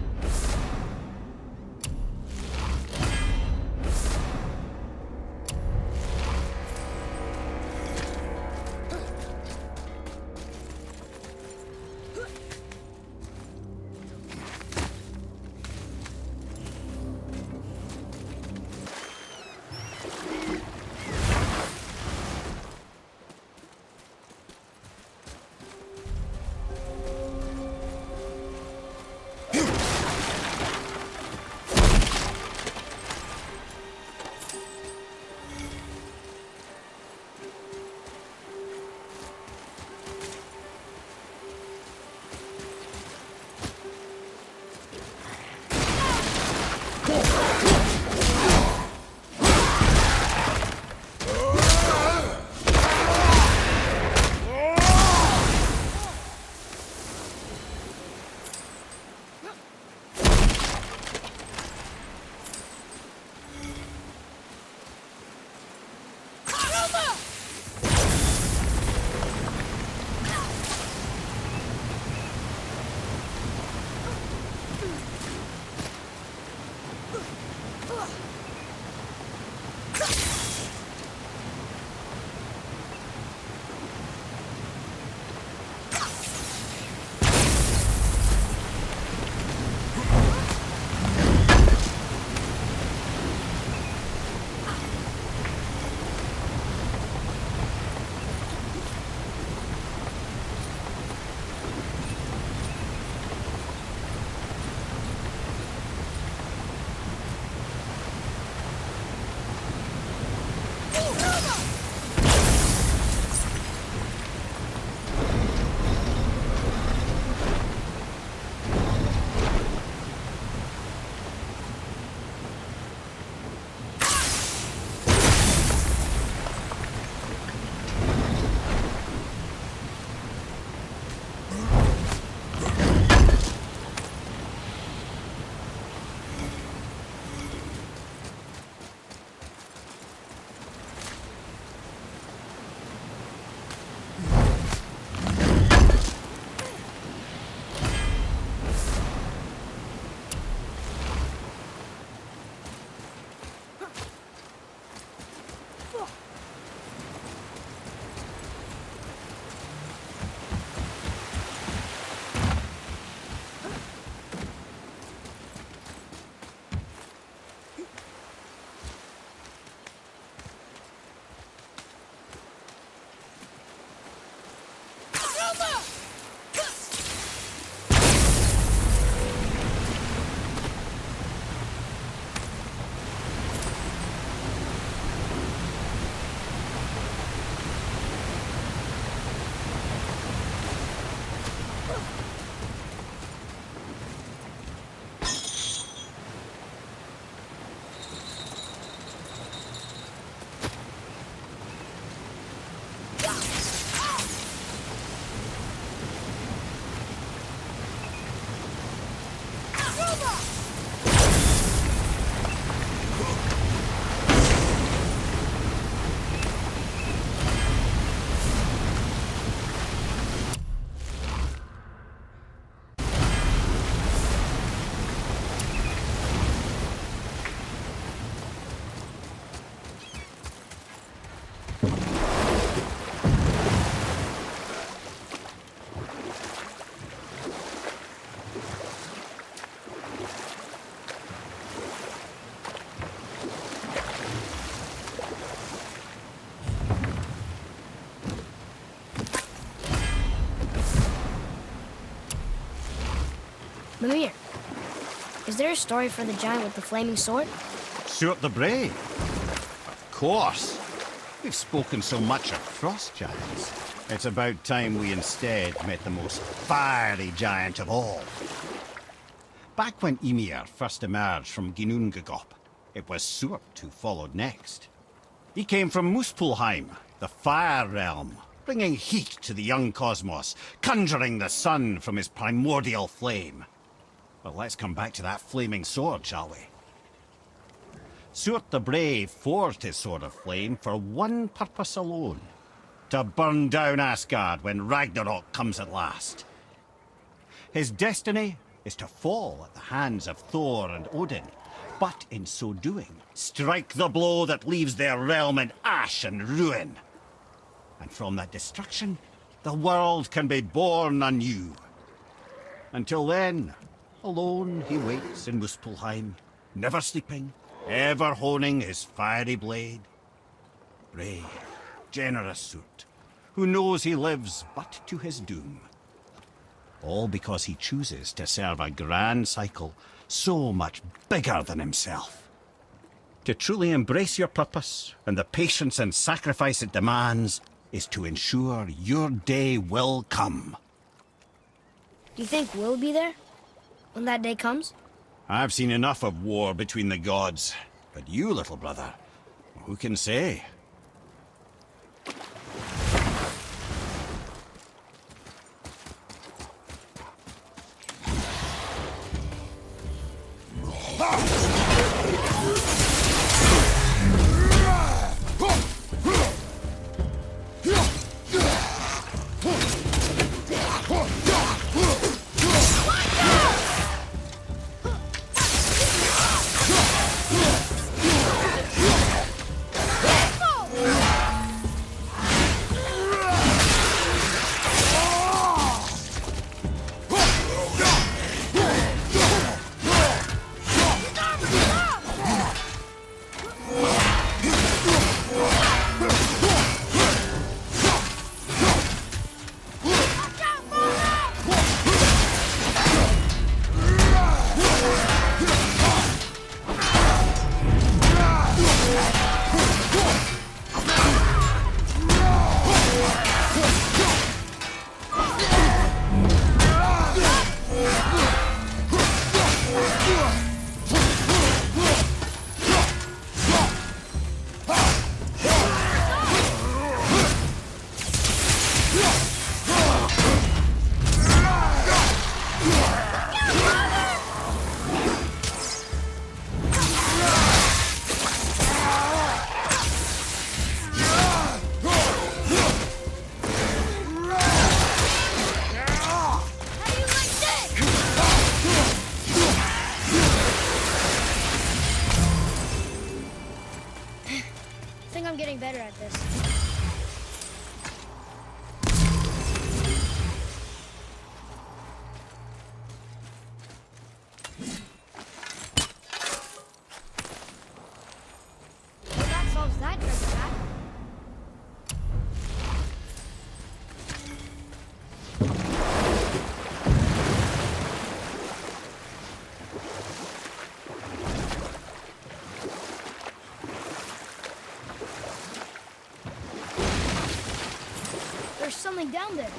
Mimir, is there a story for the giant with the flaming sword? Surtr the Brave. Of course. We've spoken so much of frost giants. It's about time we instead met the most fiery giant of all. Back when Mimir first emerged from Ginnungagop, it was Surtr who followed next. He came from Muspelheim, the Fire Realm, bringing heat to the young cosmos, conjuring the sun from his primordial flame. But let's come back to that flaming sword, shall we? Surtr the Brave forged his sword of flame for one purpose alone: to burn down Asgard when Ragnarok comes at last. His destiny is to fall at the hands of Thor and Odin, but in so doing, strike the blow that leaves their realm in ash and ruin. And from that destruction, the world can be born anew. Until then, alone he waits in Muspelheim, never sleeping, ever honing his fiery blade. Brave, generous Surtr, who knows he lives but to his doom. All because he chooses to serve a grand cycle so much bigger than himself. To truly embrace your purpose and the patience and sacrifice it demands is to ensure your day will come. Do you think we'll be there when that day comes? I've seen enough of war between the gods, but you, little brother, who can say? Better at this. Well, that solves that treasure map. Something down there.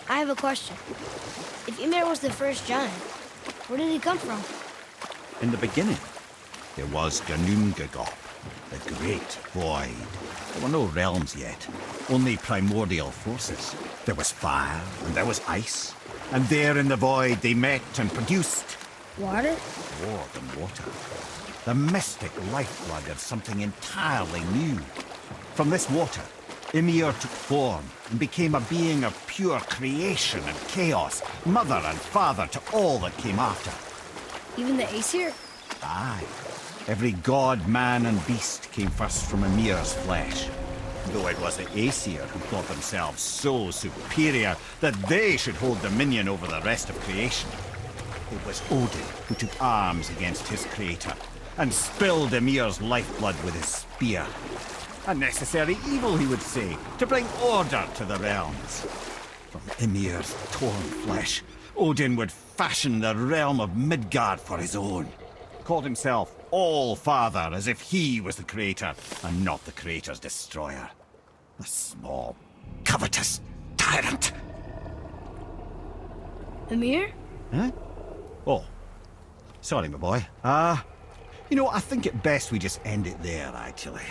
I have a question. If Mimir was the first giant, where did he come from? In the beginning, there was Ginnungagop, the Great Void. There were no realms yet, only primordial forces. There was fire and there was ice, and there in the void they met and produced... Water? More than water. The mystic lifeblood of something entirely new. From this water, Mimir took form and became a being of pure creation and chaos, mother and father to all that came after. Even the Aesir? Aye. Every god, man and beast came first from Mimir's flesh. Though it was the Aesir who thought themselves so superior that they should hold dominion over the rest of creation. It was Odin who took arms against his creator and spilled Mimir's lifeblood with his spear. A necessary evil, he would say, to bring order to the realms. From Mimir's torn flesh, Odin would fashion the realm of Midgard for his own. Called himself All-Father, as if he was the creator, and not the creator's destroyer. A small, covetous tyrant. Mimir? Huh? Oh. Sorry, my boy. You know, I think it best we just end it there, actually.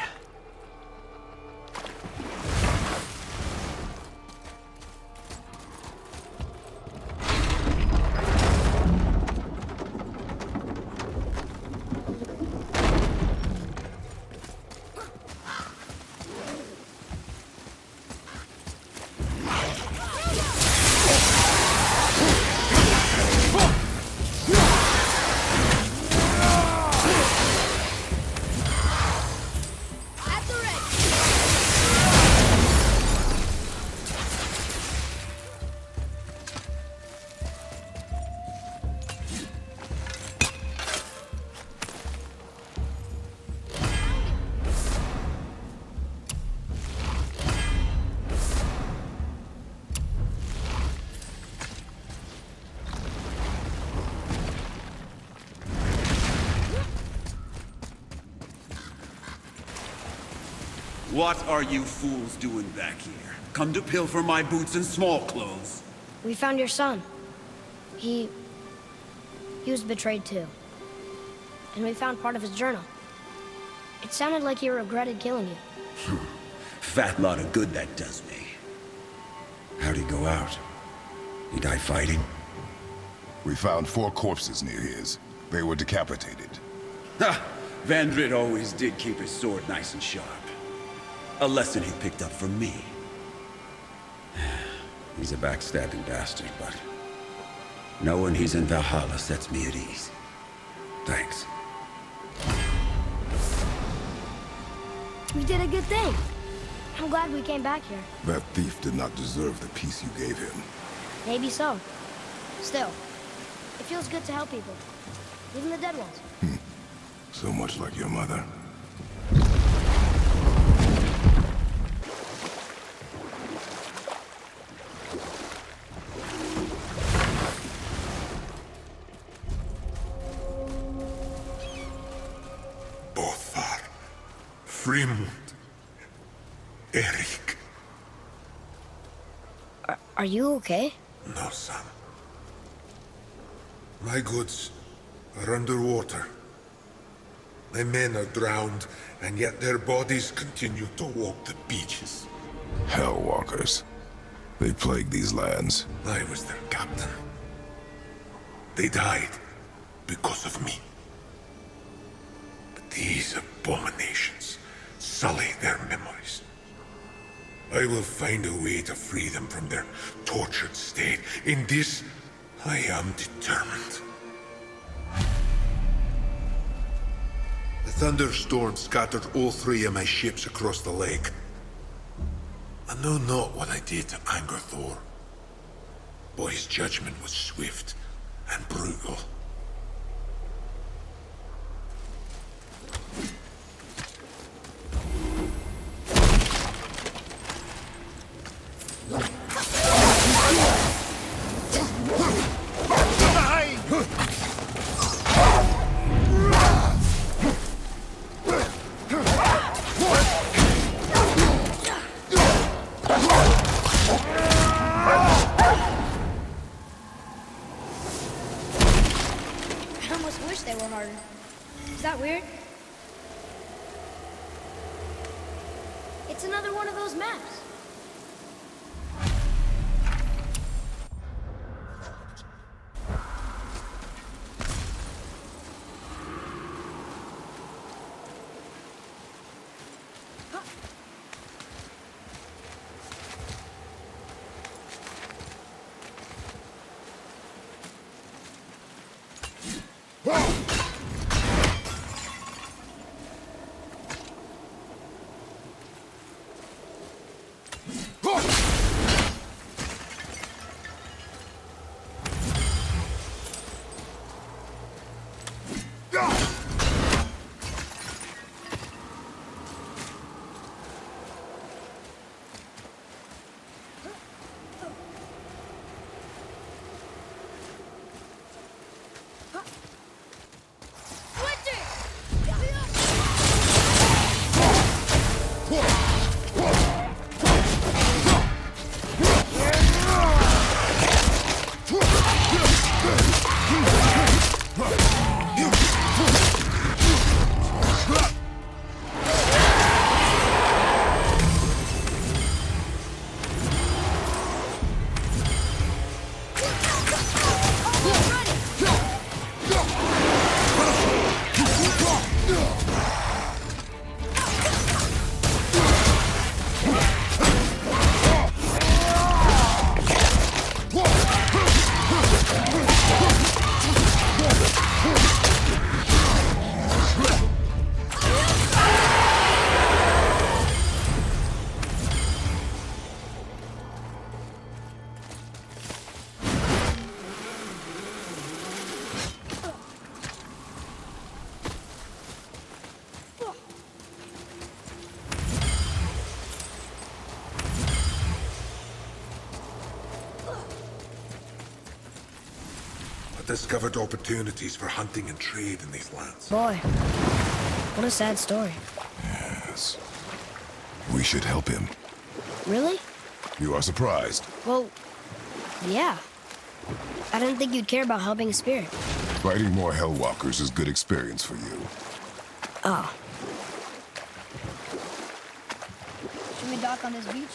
What are you fools doing back here? Come to pilfer my boots and small clothes? We found your son. He was betrayed too. And we found part of his journal. It sounded like he regretted killing you. Fat lot of good that does me. How'd he go out? He die fighting? We found 4 corpses near his. They were decapitated. Ha! Vandrid always did keep his sword nice and sharp. A lesson he picked up from me. He's a backstabbing bastard, but knowing he's in Valhalla sets me at ease. Thanks. We did a good thing. I'm glad we came back here. That thief did not deserve the peace you gave him. Maybe so. Still, it feels good to help people. Even the dead ones. So much like your mother. Frimund. Erik. Are you okay? No, son. My goods are underwater. My men are drowned, and yet their bodies continue to walk the beaches. Hel-Walkers. They plague these lands. I was their captain. They died because of me. But these abominations sully their memories. I will find a way to free them from their tortured state. In this, I am determined. The thunderstorm scattered all 3 of my ships across the lake. I know not what I did to anger Thor, but his judgment was swift and brutal. Is that weird? It's another one of those maps. discovered opportunities for hunting and trade in these lands. Boy, what a sad story. Yes. We should help him. Really? You are surprised. Well, yeah. I didn't think you'd care about helping a spirit. Fighting more Hel-Walkers is good experience for you. Oh. Should we dock on this beach?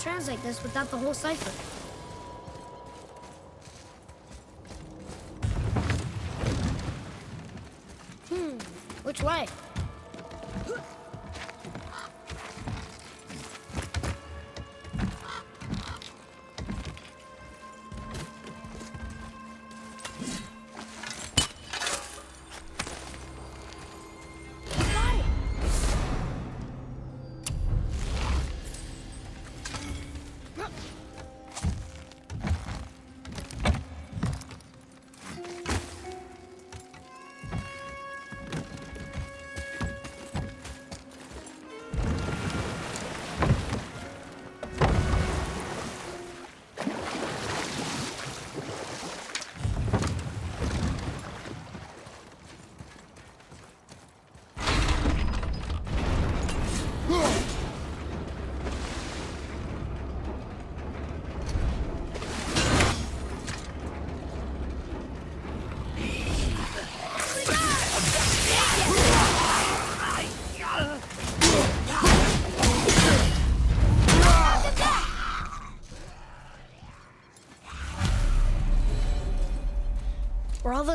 Translate this without the whole cipher. Which way?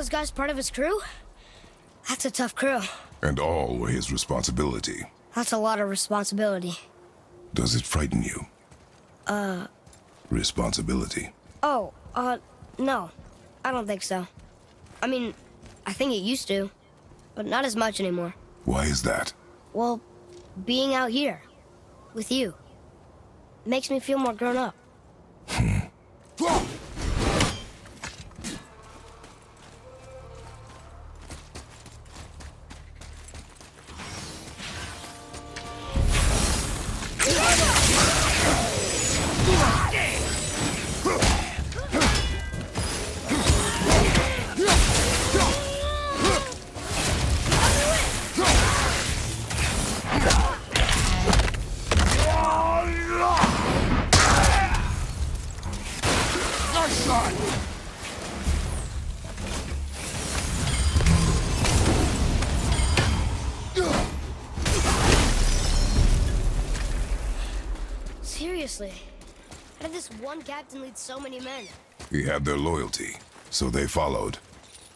those guys part of his crew? That's a tough crew. And all were his responsibility. That's a lot of responsibility. Does it frighten you? Responsibility. Oh, no. I don't think so. I mean, I think it used to, but not as much anymore. Why is that? Well, being out here, with you, makes me feel more grown up. Seriously, how did this one captain lead so many men? He had their loyalty, so they followed.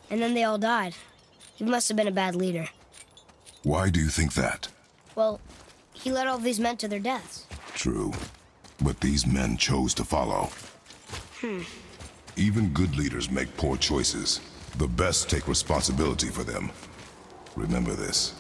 And then they all died. He must have been a bad leader. Why do you think that? Well, he led all these men to their deaths. True. But these men chose to follow. Even good leaders make poor choices. The best take responsibility for them. Remember this.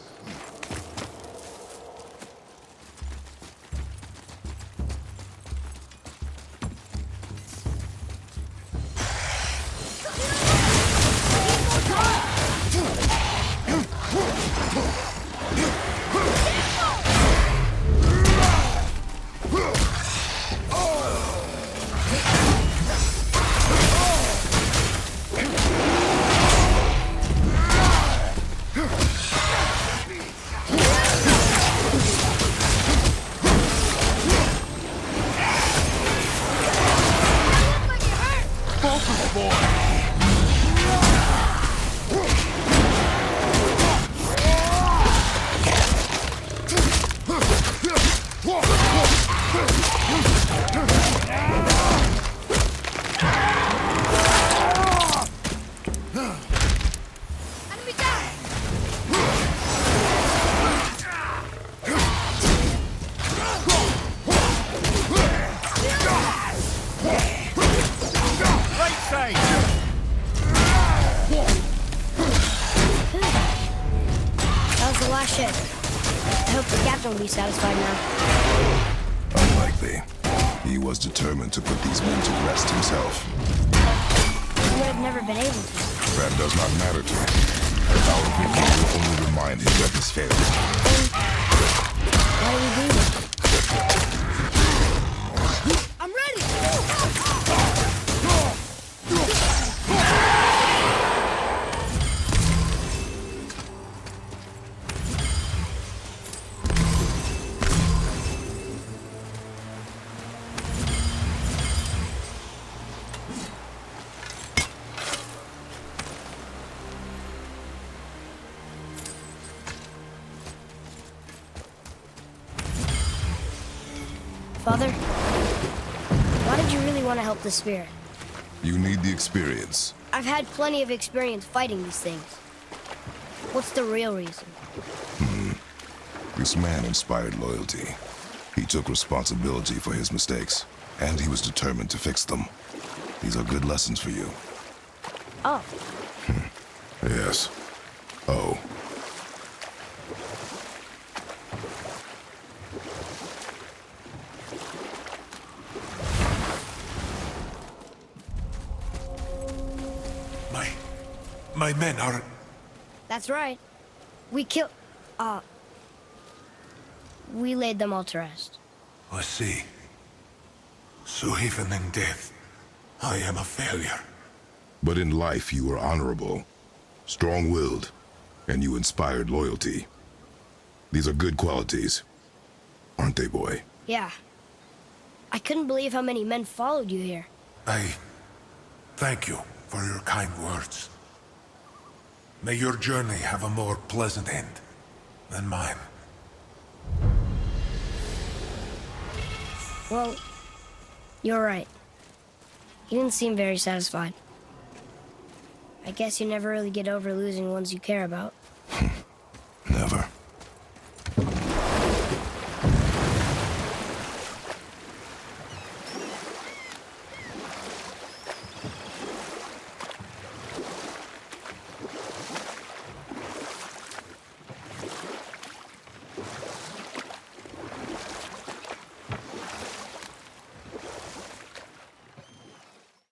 Satisfied now. Unlikely. He was determined to put these men to rest himself. He would have never been able to. That does not matter to him. Our victory will only remind him of his failure. Why do we do this? I'm ready! Father, why did you really want to help the spirit? You need the experience. I've had plenty of experience fighting these things. What's the real reason? This man inspired loyalty. He took responsibility for his mistakes, and he was determined to fix them. These are good lessons for you. Oh. Yes. Oh. My men are... That's right. We laid them all to rest. I see. So even in death, I am a failure. But in life you were honorable, strong-willed, and you inspired loyalty. These are good qualities, aren't they, boy? Yeah. I couldn't believe how many men followed you here. I thank you for your kind words. May your journey have a more pleasant end than mine. Well, you're right. You didn't seem very satisfied. I guess you never really get over losing ones you care about.